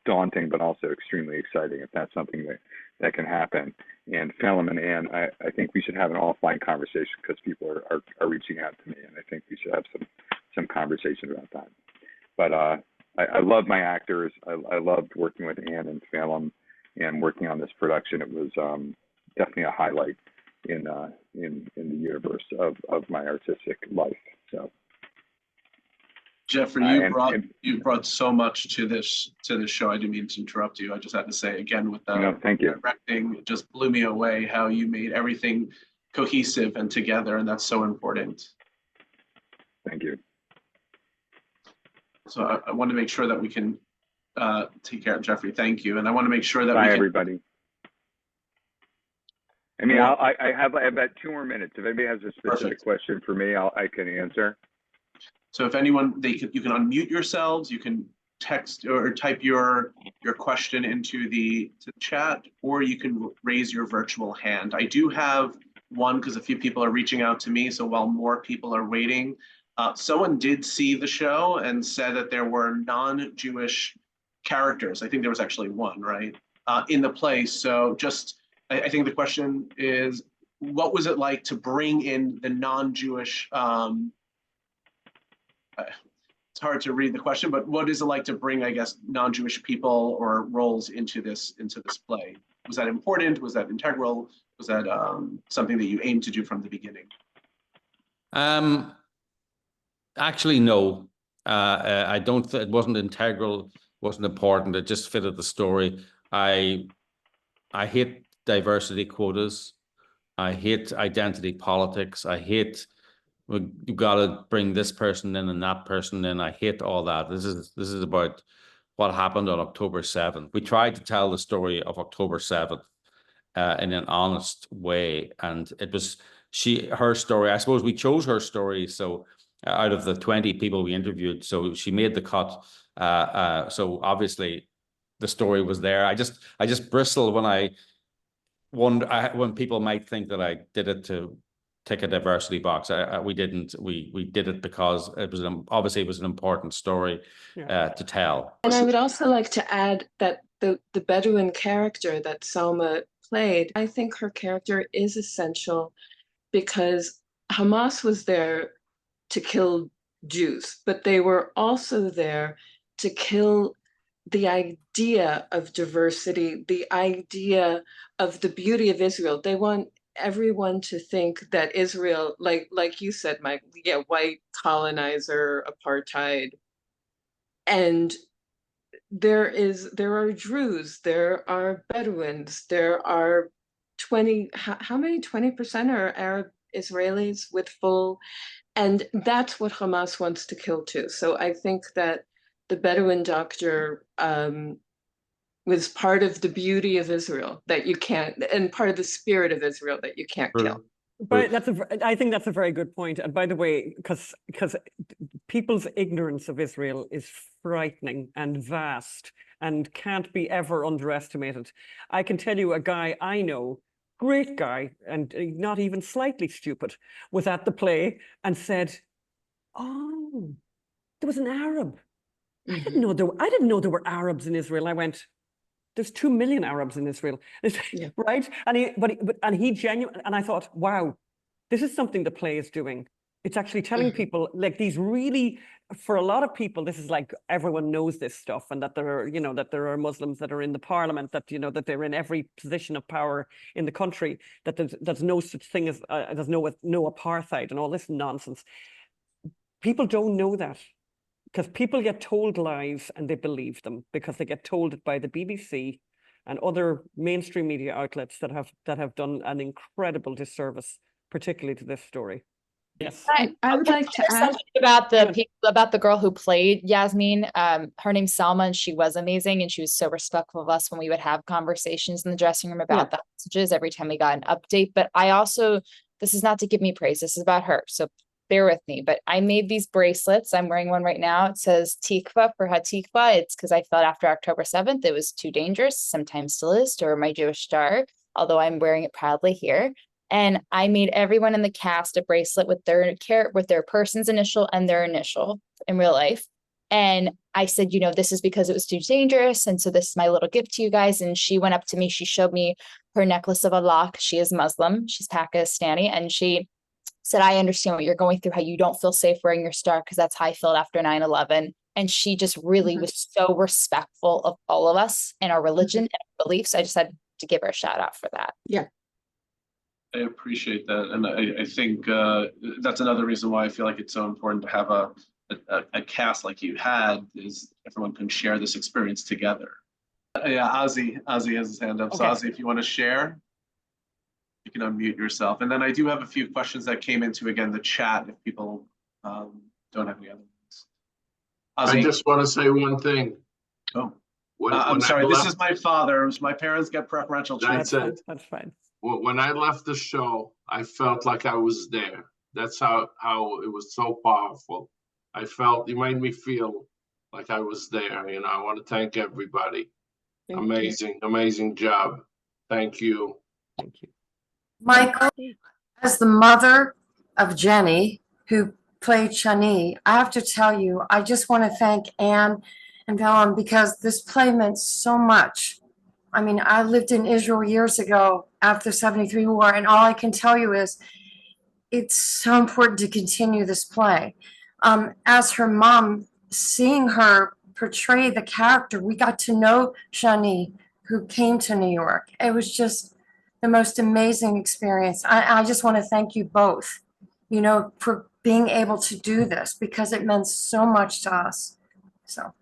daunting, but also extremely exciting, if that's something that can happen. And Phelim and Anne, I think we should have an offline conversation, because people are reaching out to me, and I think we should have some conversation about that. But I love my actors. I loved working with Anne and Phelim and working on this production. It was definitely a highlight in the universe of my artistic life. So, Geoffrey, you brought so much to this show. I didn't mean to interrupt you. I just had to say again, with the thank you. directing, it just blew me away how you made everything cohesive and together, and that's so important. Thank you. So I want to make sure that we can take care of Geoffrey. Thank you, and I want to make sure that everybody. I mean, I have about 2 more minutes. If anybody has a specific question for me, I can answer. So if anyone, you can unmute yourselves, you can text or type your question into the chat, or you can raise your virtual hand. I do have one, because a few people are reaching out to me. So while more people are waiting, someone did see the show and said that there were non-Jewish characters. I think there was actually one, right, in the play. So I think the question is, what was it like to bring in the non-Jewish, it's hard to read the question, but what is it like to bring, I guess, non-Jewish people or roles into this play? Was that important? Was that integral? Was that something that you aimed to do from the beginning? Actually, no. I don't. It wasn't integral. Wasn't important. It just fitted the story. I hate diversity quotas. I hate identity politics. I hate, you got to bring this person in and that person in. I hate all that. This is about what happened on October 7th. We tried to tell the story of October 7th in an honest way, and it was her story. I suppose we chose her story, so out of the 20 people we interviewed, so she made the cut So obviously the story was there. I just bristle when I wonder when people might think that I did it to tick a diversity box. We didn't. We did it because it was obviously it was an important story to tell. And I would also like to add that the Bedouin character that Salma played, I think her character is essential because Hamas was there to kill Jews, but they were also there to kill the idea of diversity, the idea of the beauty of Israel. They want everyone to think that Israel, like you said, Mike, yeah, white colonizer, apartheid, and there are Druze, there are Bedouins, there are 20, how many 20% are Arab Israelis with full, and that's what Hamas wants to kill too. So I think that the Bedouin doctor was part of the beauty of Israel that you can't, and part of the spirit of Israel that you can't kill. But I think that's a very good point. And by the way, because people's ignorance of Israel is frightening and vast and can't be ever underestimated. I can tell you a guy I know, great guy, and not even slightly stupid, was at the play and said, "Oh, there was an Arab. I didn't know there were Arabs in Israel." I went, "There's 2 million Arabs in Israel," right? And he genuinely, and I thought, wow, this is something the play is doing. It's actually telling people, like, these really, for a lot of people, this is like everyone knows this stuff, and that there are, that there are Muslims that are in the parliament, that that they're in every position of power in the country, that there's no such thing as there's no apartheid and all this nonsense. People don't know that, because people get told lies and they believe them because they get told it by the BBC and other mainstream media outlets that have done an incredible disservice, particularly to this story. Yes, I would like to add about the girl who played Yasmin. Her name's Salma, and she was amazing, and she was so respectful of us when we would have conversations in the dressing room about the messages every time we got an update. But I also, this is not to give me praise, this is about her, so bear with me. But I made these bracelets. I'm wearing one right now. It says Tikva for Hatikva. It's because I felt after October 7th it was too dangerous, sometimes still is, to wear my Jewish star, although I'm wearing it proudly here. And I made everyone in the cast a bracelet with their person's initial and their initial in real life. And I said, this is because it was too dangerous. And so this is my little gift to you guys. And she went up to me. She showed me her necklace of Allah. She is Muslim. She's Pakistani. And she said, I understand what you're going through, how you don't feel safe wearing your star, because that's how I felt after 9/11. And she just really was so respectful of all of us and our religion and our beliefs. I just had to give her a shout out for that. Yeah. I appreciate that. And I think that's another reason why I feel like it's so important to have a cast like you had, is everyone can share this experience together. Yeah, Ozzy has his hand up. Okay. So Ozzy, if you want to share, you can unmute yourself. And then I do have a few questions that came into, again, the chat, if people don't have any other ones. Ozzy? I just want to say one thing. Oh, I'm sorry, this is my father. My parents get preferential treatment. That's fine. When I left the show, I felt like I was there. That's how it was so powerful. I felt, you made me feel like I was there. I want to thank everybody. Amazing job. Thank you. Thank you. Michael, as the mother of Jenny, who played Shani, I have to tell you, I just want to thank Anne and Phelim, because this play meant so much. I mean, I lived in Israel years ago after the 73 war, and all I can tell you is it's so important to continue this play. As her mom, seeing her portray the character, we got to know Shani, who came to New York. It was just the most amazing experience. I just want to thank you both, for being able to do this, because it meant so much to us. So.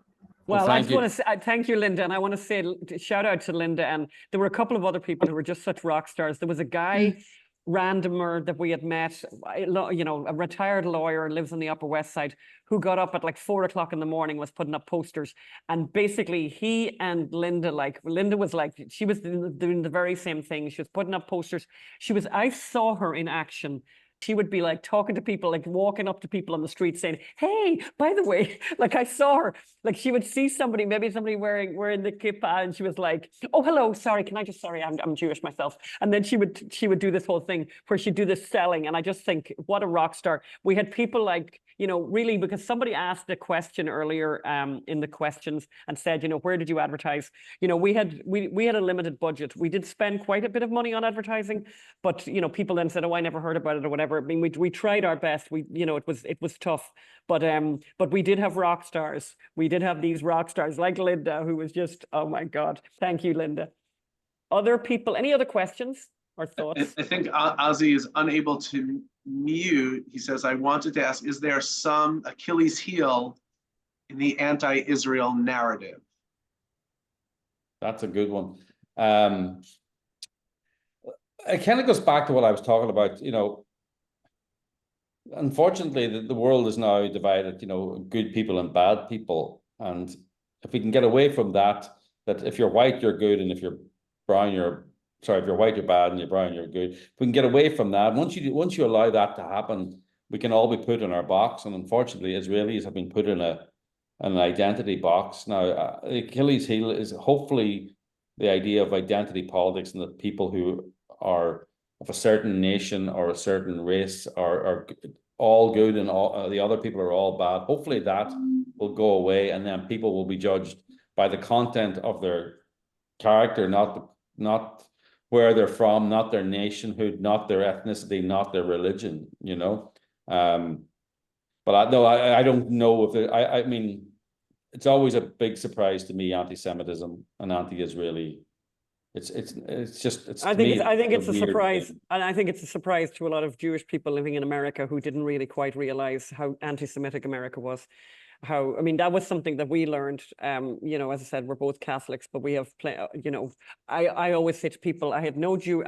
Well, I just want to say, thank you, Linda. And I want to say, shout out to Linda. And there were a couple of other people who were just such rock stars. There was a guy, randomer, that we had met, a retired lawyer, lives on the Upper West Side, who got up at like 4 o'clock in the morning, was putting up posters. And basically he and Linda, she was doing the very same thing. She was putting up posters. I saw her in action She would be like talking to people, like walking up to people on the street saying, hey, by the way, like I saw her, like she would see somebody, maybe somebody wearing the kippah, and she was like, oh, hello, sorry, sorry, I'm Jewish myself. And then she would do this whole thing where she'd do this selling. And I just think, what a rock star. We had people like, you know, really, because somebody asked a question earlier in the questions and said, you know, where did you advertise? You know, we had a limited budget. We did spend quite a bit of money on advertising, but, you know, people then said, oh, I never heard about it or whatever. I mean, we tried our best. You know, it was tough, but we did have rock stars. We did have these rock stars like Linda, who was just, oh my God. Thank you, Linda. Other people, any other questions or thoughts? I think Ozzy is unable to mute. He says, I wanted to ask, is there some Achilles heel in the anti-Israel narrative? That's a good one. It kind of goes back to what I was talking about, you know. Unfortunately, the world is now divided, you know, good people and bad people. And if we can get away from that if you're white, you're good, and if you're brown, if you're white, you're bad, and you're brown, you're good. If we can get away from that, once you allow that to happen, we can all be put in our box. And unfortunately, Israelis have been put in an identity box. Now, the Achilles heel is hopefully the idea of identity politics, and that people who are of a certain nation or a certain race are all good and all the other people are all bad. Hopefully that will go away, and then people will be judged by the content of their character, not where they're from, not their nationhood, not their ethnicity, not their religion, you know. But I don't know if I mean, it's always a big surprise to me, anti-Semitism and anti-Israeli. I think it's a surprise, and I think it's a surprise to a lot of Jewish people living in America who didn't really quite realize how anti-Semitic America was. I mean, that was something that we learned. You know, as I said, we're both Catholics, but we have, you know, I always say to people, I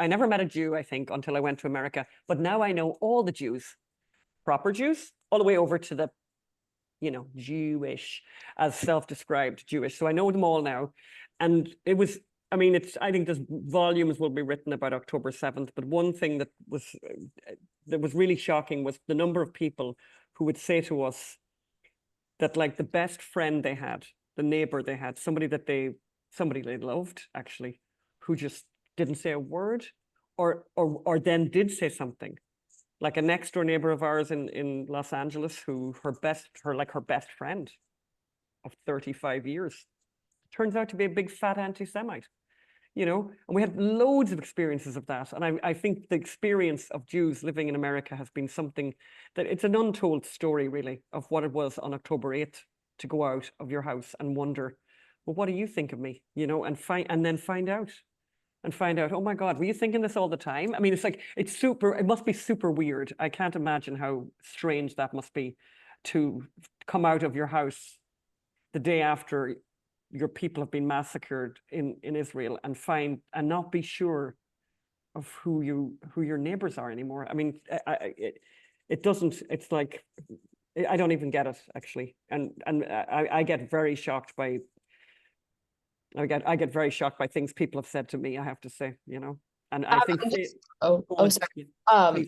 never met a Jew, I think, until I went to America, but now I know all the Jews, proper Jews, all the way over to the, you know, Jewish, as self-described Jewish. So I know them all now. And it was, I mean, I think there's volumes will be written about October 7th, but one thing that was really shocking was the number of people who would say to us that, like, the best friend they had, the neighbor they had, somebody they loved, actually, who just didn't say a word or then did say something. Like a next door neighbor of ours in Los Angeles, who her best friend of 35 years turns out to be a big fat anti-Semite, you know, and we had loads of experiences of that. And I think the experience of Jews living in America has been something that it's an untold story, really, of what it was on October 8th to go out of your house and wonder, well, what do you think of me? You know, and then find out, oh my God, were you thinking this all the time? I mean, it's like, it must be super weird. I can't imagine how strange that must be to come out of your house the day after your people have been massacred in Israel and not be sure of who your neighbors are anymore. I mean, it's like, I don't even get it, actually. And I get very shocked by things people have said to me, I have to say, you know. And I think sorry.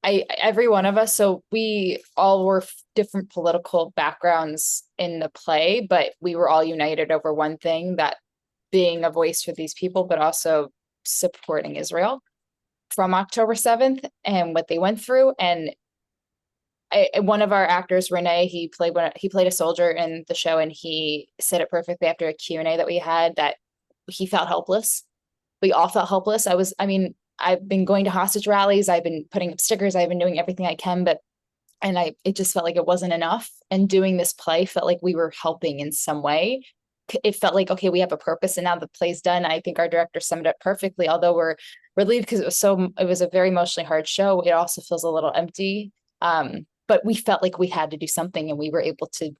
Every one of us, so we all were different political backgrounds in the play, but we were all united over one thing, that being a voice for these people, but also supporting Israel from October 7th and what they went through. And one of our actors, Renee, he played a soldier in the show, and he said it perfectly after a Q&A that we had, that he felt helpless. We all felt helpless. I've been going to hostage rallies. I've been putting up stickers. I've been doing everything I can, it just felt like it wasn't enough. And doing this play felt like we were helping in some way. It felt like, okay, we have a purpose, and now the play's done. I think our director summed it up perfectly. Although we're relieved because it was a very emotionally hard show, it also feels a little empty. But we felt like we had to do something, and we were able to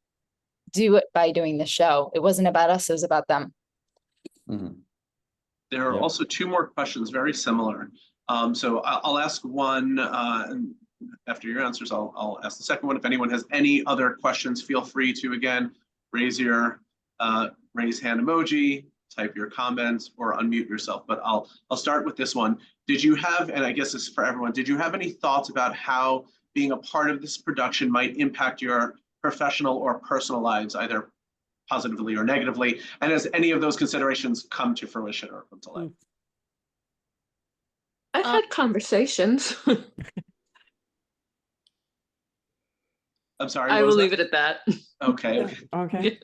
do it by doing the show. It wasn't about us, it was about them. Mm-hmm. There are also two more questions, very similar. So I'll ask one, and after your answers, I'll ask the second one. If anyone has any other questions, feel free to, again, raise hand emoji, type your comments or unmute yourself, but I'll start with this one. Did you have, and I guess this is for everyone, did you have any thoughts about how being a part of this production might impact your professional or personal lives, either positively or negatively? And has any of those considerations come to fruition or come to life? I've had conversations. I'm sorry. I will leave it at that. Okay. Okay.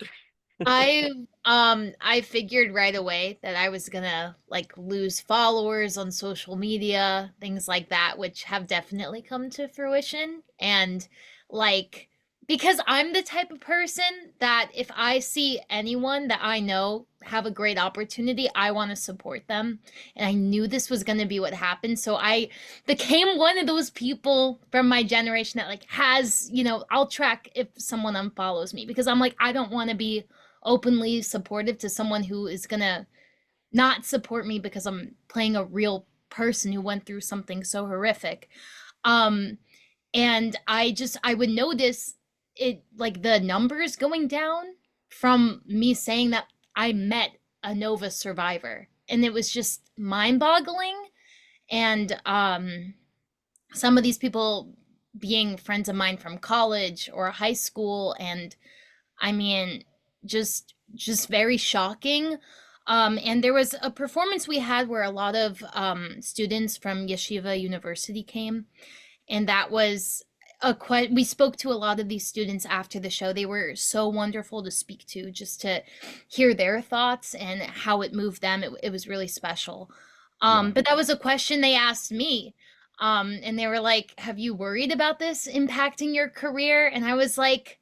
I figured right away that I was gonna like lose followers on social media, things like that, which have definitely come to fruition. And like, because I'm the type of person that if I see anyone that I know have a great opportunity, I want to support them. And I knew this was going to be what happened. So I became one of those people from my generation that like has, you know, I'll track if someone unfollows me because I'm like, I don't want to be openly supportive to someone who is going to not support me because I'm playing a real person who went through something so horrific. And I would notice it, like the numbers going down from me saying that I met a Nova survivor, and it was just mind-boggling. And some of these people being friends of mine from college or high school, and I mean, just very shocking. And there was a performance we had where a lot of students from Yeshiva University came, and that was we spoke to a lot of these students after the show. They were so wonderful to speak to, just to hear their thoughts and how it moved them. It was really special. But that was a question they asked me. And they were like, have you worried about this impacting your career? And I was like,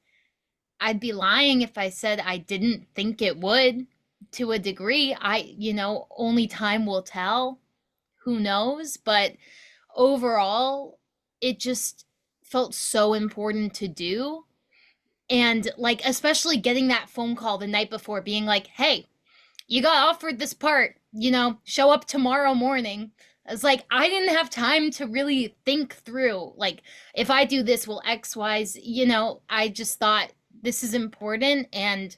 I'd be lying if I said I didn't think it would to a degree. Only time will tell. Who knows? But overall, it just felt so important to do. And like, especially getting that phone call the night before being like, hey, you got offered this part, show up tomorrow morning. It's like, I didn't have time to really think through, like, if I do this, will X, Y's, I just thought this is important. And,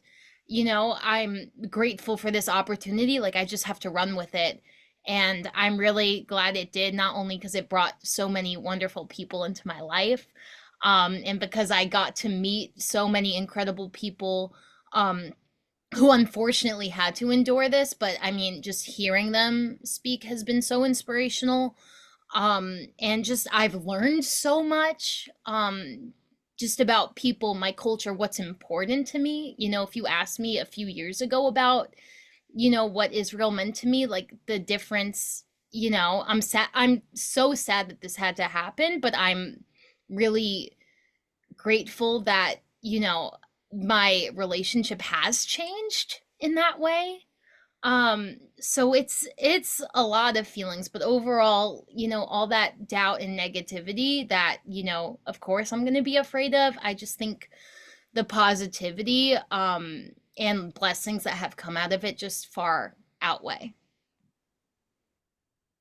I'm grateful for this opportunity. Like, I just have to run with it. And I'm really glad it did, not only because it brought so many wonderful people into my life, and because I got to meet so many incredible people who unfortunately had to endure this, but I mean, just hearing them speak has been so inspirational. And just I've learned so much just about people, my culture, what's important to me. If you asked me a few years ago about what Israel meant to me, like the difference, I'm so sad that this had to happen, but I'm really grateful that, my relationship has changed in that way. So it's a lot of feelings, but overall, all that doubt and negativity that, of course I'm going to be afraid of, I just think the positivity, and blessings that have come out of it just far outweigh.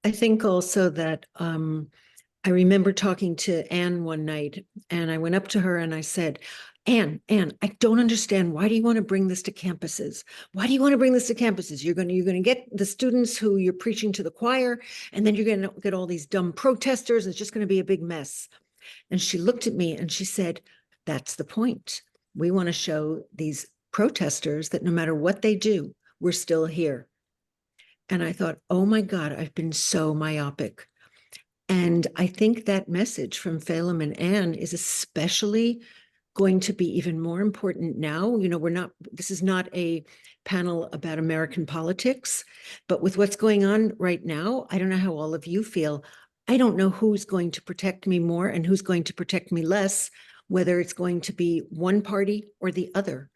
I think also that I remember talking to Anne one night, and I went up to her and I said, Anne, I don't understand. Why do you want to bring this to campuses? Why do you want to bring this to campuses? You're going to get the students who you're preaching to the choir, and then you're going to get all these dumb protesters. And it's just going to be a big mess. And she looked at me and she said, that's the point. We want to show these protesters that no matter what they do, we're still here. And I thought, oh my God, I've been so myopic. And I think that message from Phelim and Anne is especially going to be even more important now. This is not a panel about American politics, but with what's going on right now, I don't know how all of you feel. I don't know who's going to protect me more and who's going to protect me less, whether it's going to be one party or the other.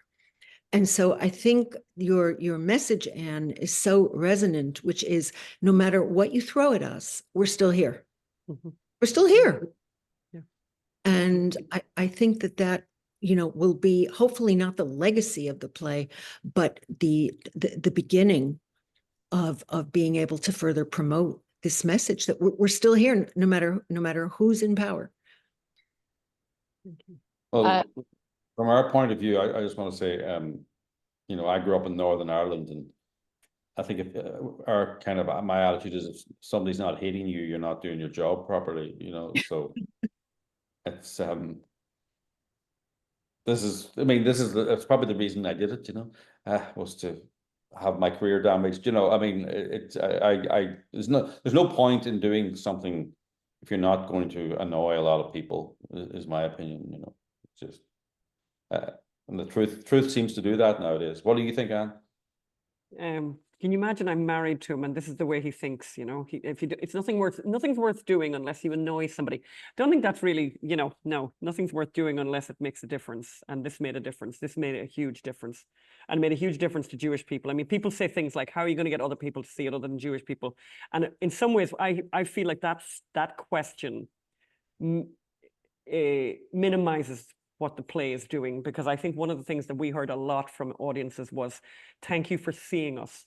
And so I think your message, Anne, is so resonant, which is no matter what you throw at us, we're still here. Mm-hmm. We're still here. Yeah. And I think that will be hopefully not the legacy of the play, but the beginning of being able to further promote this message that we're still here, no matter who's in power. Well, from our point of view, I just want to say, I grew up in Northern Ireland, and I think if our kind of my attitude is if somebody's not hating you, you're not doing your job properly, you know. So it's it's probably the reason I did it, you know, was to have my career damaged, you know. I mean, there's no point in doing something if you're not going to annoy a lot of people, is my opinion, you know. It's just and the truth seems to do that nowadays. What do you think, Anne? Can you imagine I'm married to him and this is the way he thinks, you know, it's nothing's worth doing unless you annoy somebody. Don't think that's really, you know, no, nothing's worth doing unless it makes a difference. And this made a difference. This made a huge difference, and made a huge difference to Jewish people. I mean, people say things like, how are you going to get other people to see it other than Jewish people? And in some ways, I feel like that question minimizes what the play is doing, because I think one of the things that we heard a lot from audiences was, thank you for seeing us.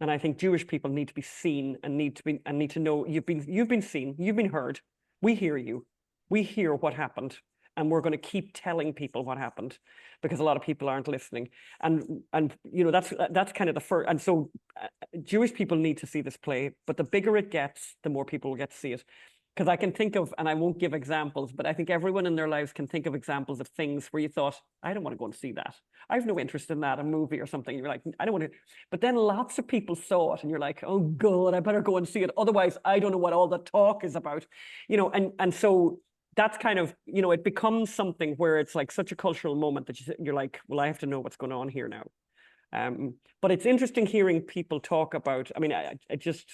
And I think Jewish people need to be seen and need to know you've been seen, you've been heard. We hear you. We hear what happened, and we're going to keep telling people what happened, because a lot of people aren't listening. And you know, that's kind of the first. And so Jewish people need to see this play, but the bigger it gets, the more people will get to see it. Because I can think of, and I won't give examples, but I think everyone in their lives can think of examples of things where you thought, I don't want to go and see that. I have no interest in that, a movie or something. You're like, I don't want to. But then lots of people saw it and you're like, oh God, I better go and see it. Otherwise, I don't know what all the talk is about. You know, and so that's kind of, you know, it becomes something where it's like such a cultural moment that you're like, well, I have to know what's going on here now. But it's interesting hearing people talk about, I mean, I just,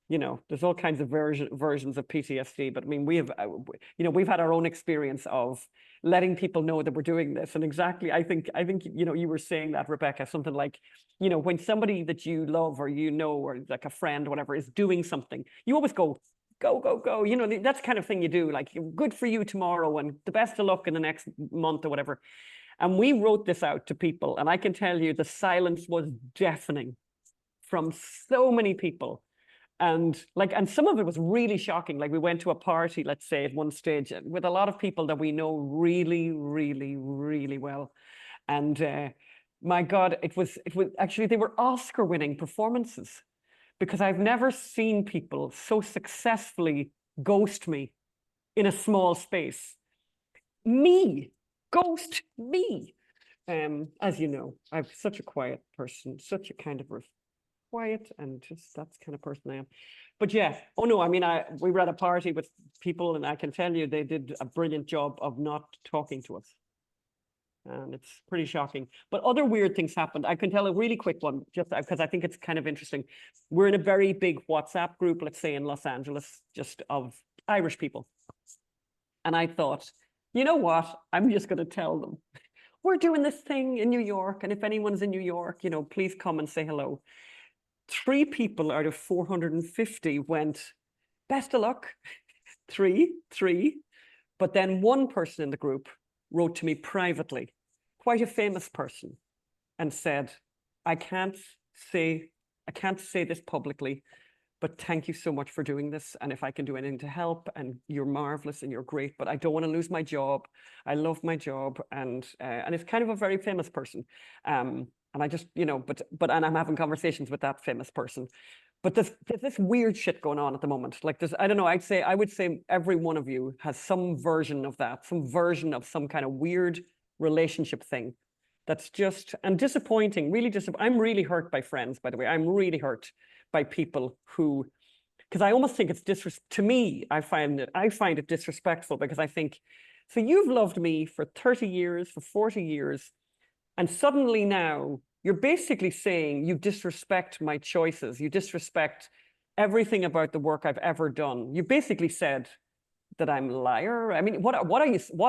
you know, there's all kinds of versions of PTSD, but I mean, we have, you know, we've had our own experience of letting people know that we're doing this. And exactly, I think, you know, you were saying that, Rebecca, something like, you know, when somebody that you love or you know, or like a friend, whatever, is doing something, you always go, you know, that's the kind of thing you do, like, good for you tomorrow and the best of luck in the next month or whatever. And we wrote this out to people, and I can tell you the silence was deafening from so many people. And some of it was really shocking. Like, we went to a party, let's say, at one stage with a lot of people that we know really, really, really well. And my God, it was actually, they were Oscar-winning performances, because I've never seen people so successfully ghost me in a small space. Ghost me. As you know, I'm such a quiet person, such a kind of quiet, and just that's the kind of person I am. But yeah, oh no, I mean, we were at a party with people, and I can tell you they did a brilliant job of not talking to us. And it's pretty shocking. But other weird things happened. I can tell a really quick one, just because I think it's kind of interesting. We're in a very big WhatsApp group, let's say in Los Angeles, just of Irish people. And I thought, you know what? I'm just going to tell them, we're doing this thing in New York. And if anyone's in New York, you know, please come and say hello. 3 people out of 450 went, best of luck. 3. But then one person in the group wrote to me privately, quite a famous person, and said, I can't say this publicly, but thank you so much for doing this. And if I can do anything to help, and you're marvelous and you're great, but I don't want to lose my job. I love my job. And it's kind of a very famous person. And I just, you know, and I'm having conversations with that famous person. But there's this weird shit going on at the moment. Like, I don't know, I would say every one of you has some version of that, some version of some kind of weird relationship thing that's just, and disappointing, really I'm really hurt by friends, by the way. I'm really hurt by people who, because I almost think it's to me, I find it disrespectful, because I think, so you've loved me for 30 years, for 40 years, and suddenly now you're basically saying you disrespect my choices. You disrespect everything about the work I've ever done. You basically said that I'm a liar. I mean, what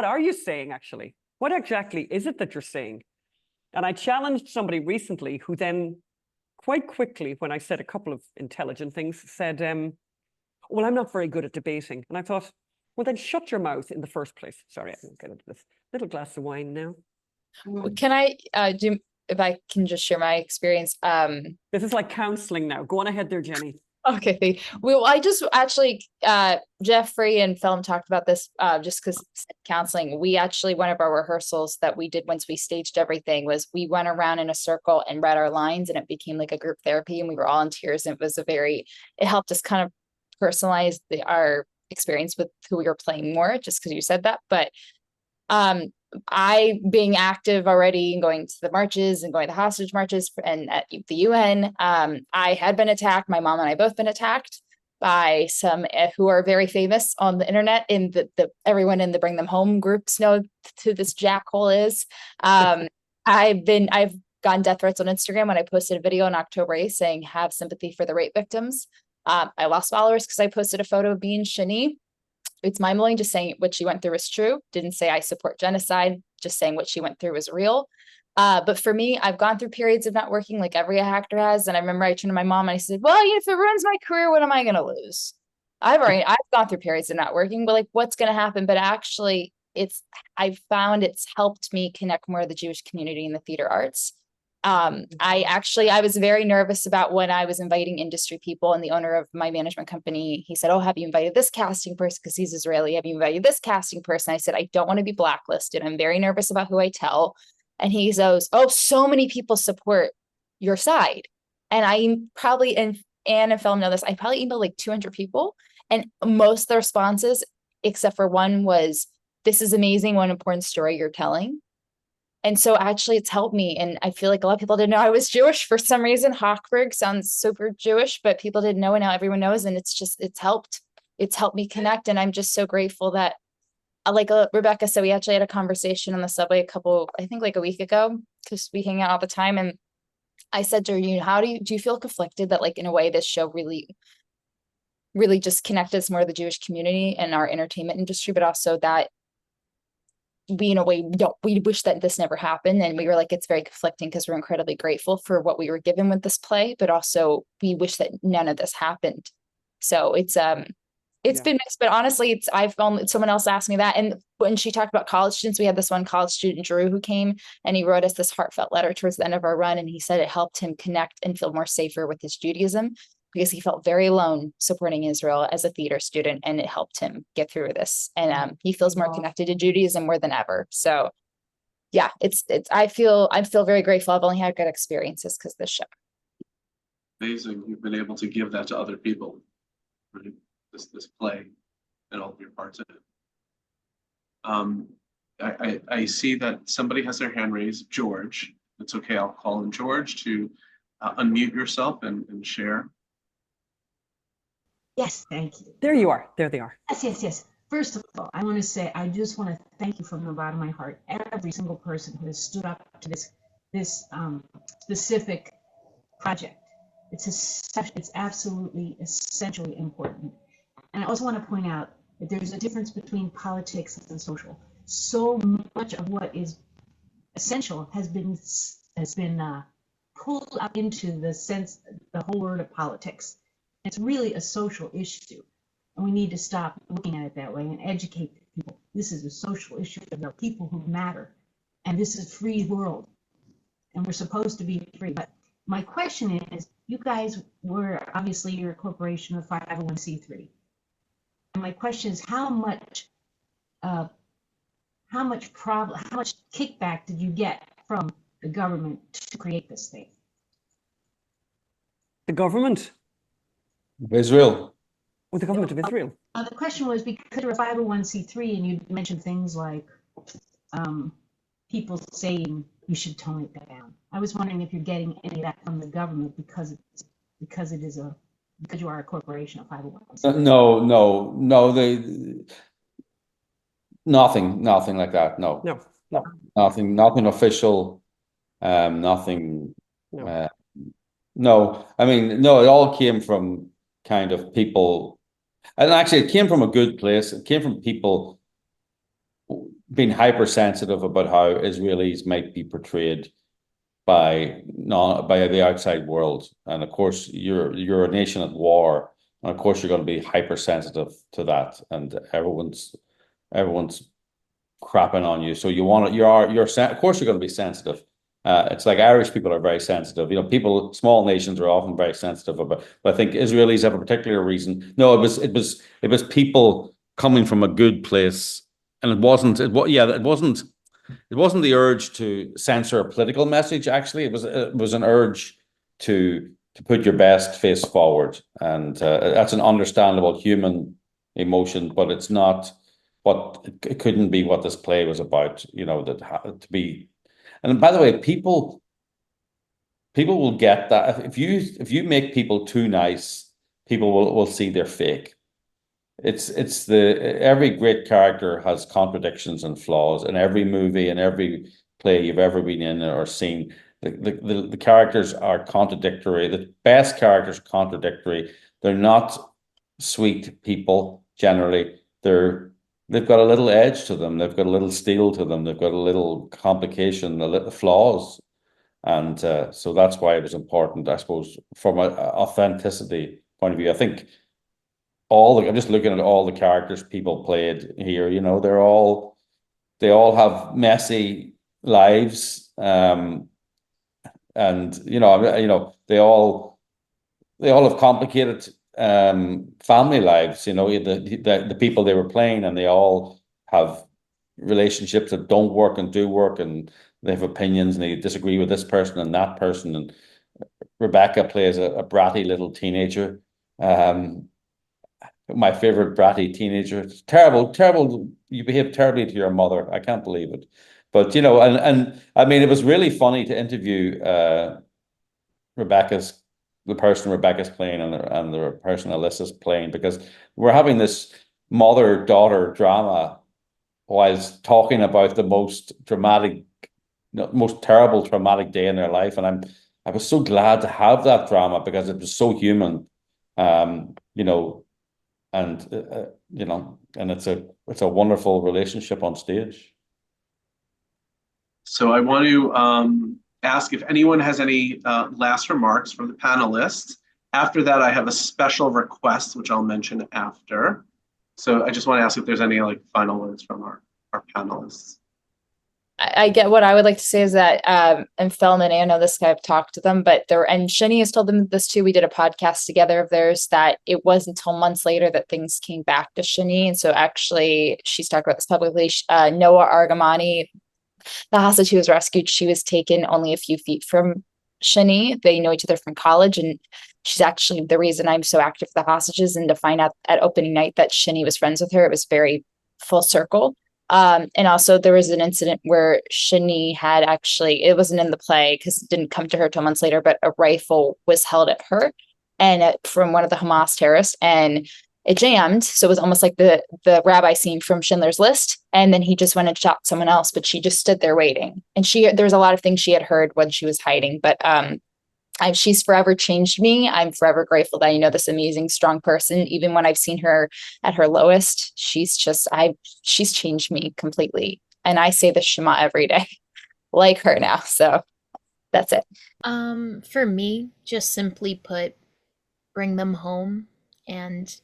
are you saying, actually? What exactly is it that you're saying? And I challenged somebody recently who then quite quickly, when I said a couple of intelligent things, said, well, I'm not very good at debating. And I thought, well, then shut your mouth in the first place. Sorry, I won't get into this. Little glass of wine now. Can I if I can just share my experience? This is like counseling now. Go on ahead there, Jenny. Okay, well, I just actually, Geoffrey and Phelim talked about this, just because counseling, we actually, one of our rehearsals that we did once we staged everything was we went around in a circle and read our lines, and it became like a group therapy, and we were all in tears. And it helped us kind of personalize our experience with who we were playing more, just because you said that. But I, being active already and going to the marches and going to hostage marches and at the UN, I had been attacked. My mom and I both been attacked by some who are very famous on the internet. In the everyone in the Bring Them Home groups know who this jackhole is. I've gotten death threats on Instagram when I posted a video on October 8th saying have sympathy for the rape victims. I lost followers because I posted a photo of being Shani. It's mind-blowing. Just saying what she went through is true. Didn't say I support genocide, just saying what she went through was real. But for me, I've gone through periods of not working like every actor has. And I remember I turned to my mom and I said, well, if it ruins my career, what am I going to lose? I've gone through periods of not working, but like, what's going to happen? But actually, I've found it's helped me connect more to the Jewish community in the theater arts. I was very nervous about when I was inviting industry people, and the owner of my management company, he said, oh, have you invited this casting person? Because he's Israeli. Have you invited this casting person? I said, I don't want to be blacklisted. I'm very nervous about who I tell. And he goes, oh, so many people support your side. And I probably, and Anne and Phelim know this, I probably emailed like 200 people. And most of the responses, except for one, was, this is amazing. What an important story you're telling. And so actually it's helped me. And I feel like a lot of people didn't know I was Jewish for some reason. Hochberg sounds super Jewish, but people didn't know, and now everyone knows. And it's helped me connect. And I'm just so grateful that, like Rebecca said, we actually had a conversation on the subway I think like a week ago, because we hang out all the time. And I said to her, how do you feel conflicted that like in a way this show really just connected us more to the Jewish community and our entertainment industry, but also that we in a way we wish that this never happened. And we were like, it's very conflicting because we're incredibly grateful for what we were given with this play, but also we wish that none of this happened. So it's been mixed, but honestly, someone else asked me that. And when she talked about college students, we had this one college student, Drew, who came and he wrote us this heartfelt letter towards the end of our run. And he said it helped him connect and feel more safer with his Judaism, because he felt very alone supporting Israel as a theater student, and it helped him get through this. And he feels more connected to Judaism more than ever. So yeah, I feel very grateful. I've only had good experiences because of this show. Amazing. You've been able to give that to other people, right? This play and all of your parts in it. I see that somebody has their hand raised. George. It's okay. I'll call on George to unmute yourself and share. Yes, thank you. There you are. There they are. Yes. First of all, I want to say, I just want to thank you from the bottom of my heart, every single person who has stood up to this specific project. It's absolutely essentially important. And I also want to point out that there's a difference between politics and social. So much of what is essential has been pulled up into the whole word of politics. It's really a social issue, and we need to stop looking at it that way and educate people. This is a social issue. There are people who matter, and this is a free world, and we're supposed to be free. But my question is, you guys obviously you're a corporation of 501c3. And my question is, how much kickback did you get from the government to create this thing? The government? Israel. With the government of Israel. The question was, because you're a 501c3 and you mentioned things like people saying you should tone it down. I was wondering if you're getting any of that from the government because you are a corporation of 501c3. No. Nothing like that. No. Nothing official. Nothing. No. No. I mean, no. It all came from kind of people, and actually, it came from a good place. It came from people being hypersensitive about how Israelis might be portrayed by the outside world. And of course, you're a nation at war, and of course you're going to be hypersensitive to that, and everyone's crapping on you. So of course you're going to be sensitive It's like Irish people are very sensitive. You know, people, small nations are often very sensitive about. But I think Israelis have a particular reason. No, it was people coming from a good place, and it wasn't the urge to censor a political message. Actually, it was an urge to put your best face forward, and that's an understandable human emotion, but it's not what it couldn't be what this play was about. You know, that to be. And by the way, people will get that. If you make people too nice, people will see they're fake. Every great character has contradictions and flaws. In every movie and every play you've ever been in or seen, the characters are contradictory. The best characters are contradictory. They're not sweet people generally. They've got a little edge to them. They've got a little steel to them. They've got a little complication, a little flaws. And so that's why it was important, I suppose, from an authenticity point of view. I think I'm just looking at all the characters people played here, you know, they all have messy lives. And, you know, they all have complicated family lives, you know, the people they were playing, and they all have relationships that don't work and do work, and they have opinions and they disagree with this person and that person. And Rebecca plays a bratty little teenager. My favorite bratty teenager. It's terrible. You behave terribly to your mother. I can't believe it. But, you know, and I mean, it was really funny to interview the person Rebecca's playing and the person Alyssa's playing, because we're having this mother-daughter drama whilst talking about the most terrible traumatic day in their life. And I was so glad to have that drama because it was so human, you know, and you know, and it's a wonderful relationship on stage. So I want to ask if anyone has any last remarks from the panelists. After that, I have a special request, which I'll mention after. So I just want to ask if there's any final words from our panelists. I get what I would like to say is that, and Phelim and Anne know this, I've talked to them, and Shani has told them this too. We did a podcast together of theirs that it wasn't until months later that things came back to Shani. And so actually, she's talked about this publicly. Noah Argamani, the hostage who was rescued, she was taken only a few feet from Shani. They know each other from college, and she's actually the reason I'm so active for the hostages. And to find out at opening night that Shani was friends with her, it was very full circle. And also there was an incident where Shani had it wasn't in the play because it didn't come to her till months later, but a rifle was held at her and from one of the Hamas terrorists, and it jammed. So it was almost like the rabbi scene from Schindler's List. And then he just went and shot someone else, but she just stood there waiting. And there was a lot of things she had heard when she was hiding, but she's forever changed me. I'm forever grateful that this amazing, strong person. Even when I've seen her at her lowest, she's changed me completely. And I say the Shema every day, like her now. So that's it. For me, just simply put, bring them home, and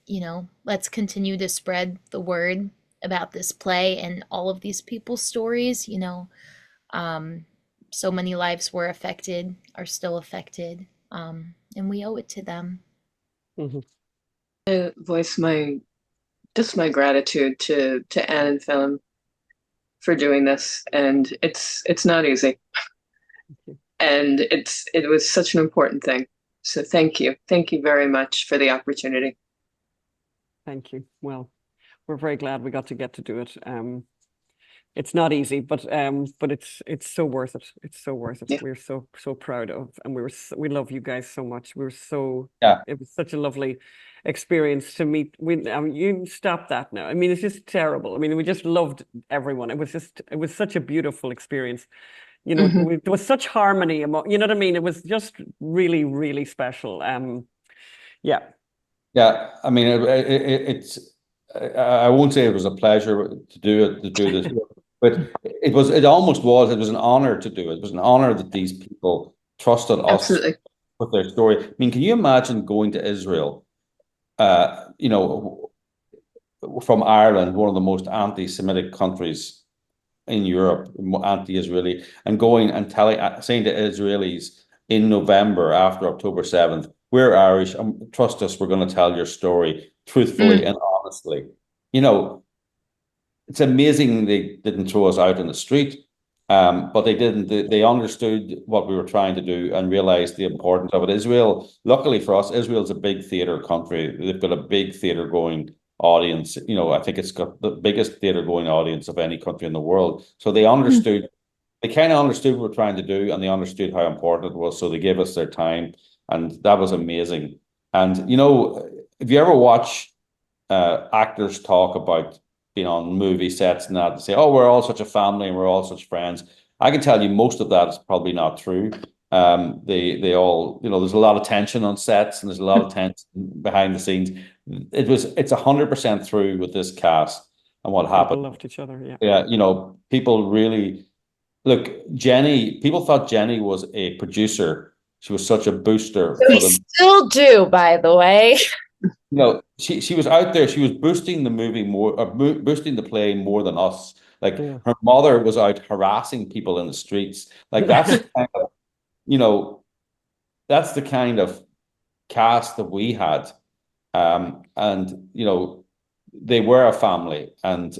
let's continue to spread the word about this play and all of these people's stories. So many lives were affected, are still affected, and we owe it to them. Mm-hmm. I voice my gratitude to Anne and Phelim for doing this, and it's not easy, and it was such an important thing. So thank you very much for the opportunity. Thank you. Well, we're very glad we got to do it. It's not easy, but it's so worth it. It's so worth it. Yeah. We're so proud of, and we love you guys so much. It was such a lovely experience to meet. You stop that now. I mean, it's just terrible. I mean, we just loved everyone. It was such a beautiful experience. Mm-hmm. There was such harmony among, you know what I mean? It was just really, really special. Yeah. Yeah. I mean, it's. I won't say it was a pleasure to do this. But it almost was. It was an honor to do it. It was an honor that these people trusted us. Absolutely. With their story. I mean, can you imagine going to Israel, from Ireland, one of the most anti-Semitic countries in Europe, anti-Israeli, and going and saying to Israelis in November after October 7th, we're Irish, and trust us, we're going to tell your story truthfully and honestly. You know, it's amazing they didn't throw us out in the street, but they didn't. They understood what we were trying to do and realized the importance of it. Israel, luckily for us, Israel's a big theater country. They've got a big theater going audience. You know, I think it's got the biggest theater going audience of any country in the world. So they understood, they kind of understood what we're trying to do, and they understood how important it was. So they gave us their time, and that was amazing. And, you know, if you ever watch actors talk about being on movie sets and that, to say, oh, we're all such a family and we're all such friends, I can tell you most of that is probably not true. They all, you know, there's a lot of tension on sets and there's a lot of tension behind the scenes. It's 100% through with this cast and what happened. People loved each other, yeah. Yeah, you know, people really, look, Jenny, people thought Jenny was a producer. She was such a booster. We still do, by the way. No, she was out there. She was boosting the movie more, or boosting the play more than us. Like her mother was out harassing people in the streets. Like that's kind of, you know, that's the kind of cast that we had. And you know, they were a family, and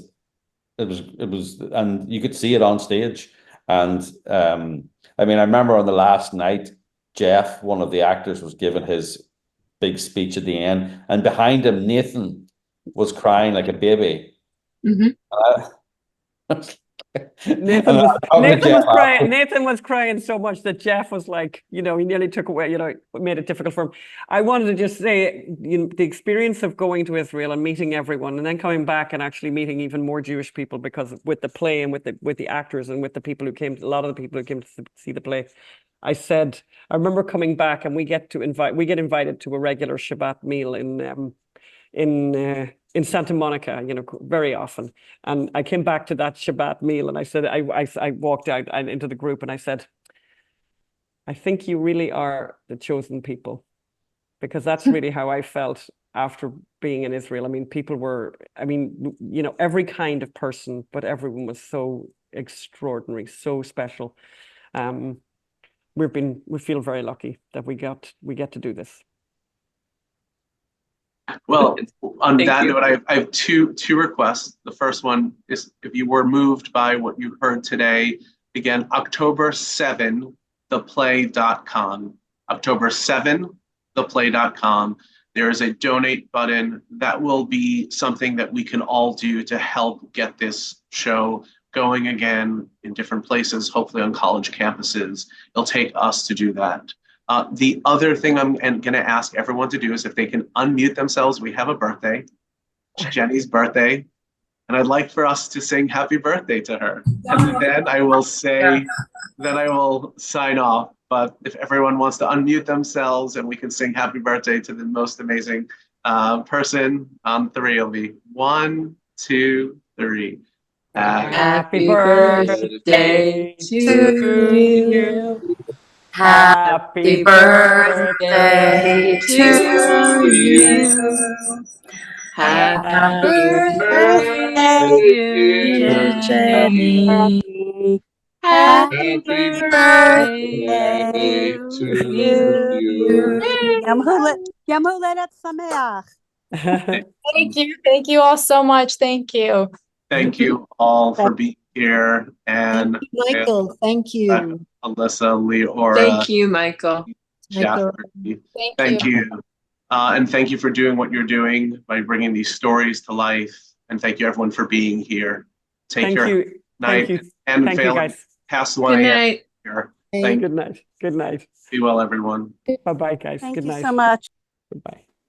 it was, and you could see it on stage. And I mean, I remember on the last night, Jeff, one of the actors, was giving his big speech at the end, and behind him, Nathan was crying like a baby. Nathan was crying so much that Jeff was like, you know, he nearly took away, you know, made it difficult for him. I wanted to just say, you know, the experience of going to Israel and meeting everyone, and then coming back and actually meeting even more Jewish people, because with the play and with the actors and with the people who came, a lot of the people who came to see the play. I remember coming back, and we get invited to a regular Shabbat meal in Santa Monica, you know, very often. And I came back to that Shabbat meal, and I said, I walked out into the group, and I said, I think you really are the chosen people, because that's really how I felt after being in Israel. I mean, people were, I mean, you know, every kind of person, but everyone was so extraordinary, so special. We feel very lucky that we get to do this. Well, on that note, I have two requests. The first one is, if you were moved by what you heard today, again, October 7, theplay.com. October 7, theplay.com. There is a donate button. That will be something that we can all do to help get this show going again in different places, hopefully on college campuses. It'll take us to do that. The other thing I'm going to ask everyone to do is, if they can unmute themselves. We have a birthday. It's Jenny's birthday. And I'd like for us to sing happy birthday to her. And then I will sign off. But if everyone wants to unmute themselves and we can sing happy birthday to the most amazing person on three, it'll be 1, 2, 3. Happy birthday to you. Happy birthday to you. Happy birthday, dear Jenny. Happy birthday to you. Yom Holedet Sameach. Thank you all so much. Thank you. Thank you all for being here. And thank you, Michael, thank you. Alyssa, Leora. Thank you, Michael. Geoffrey. Thank you. And thank you for doing what you're doing by bringing these stories to life. And thank you, everyone, for being here. Take care. Night. And thank you, guys. Past 1 a.m. Here. Good night. Good night. Be well, everyone. Bye-bye, guys. Thank Good you night. so much. Goodbye.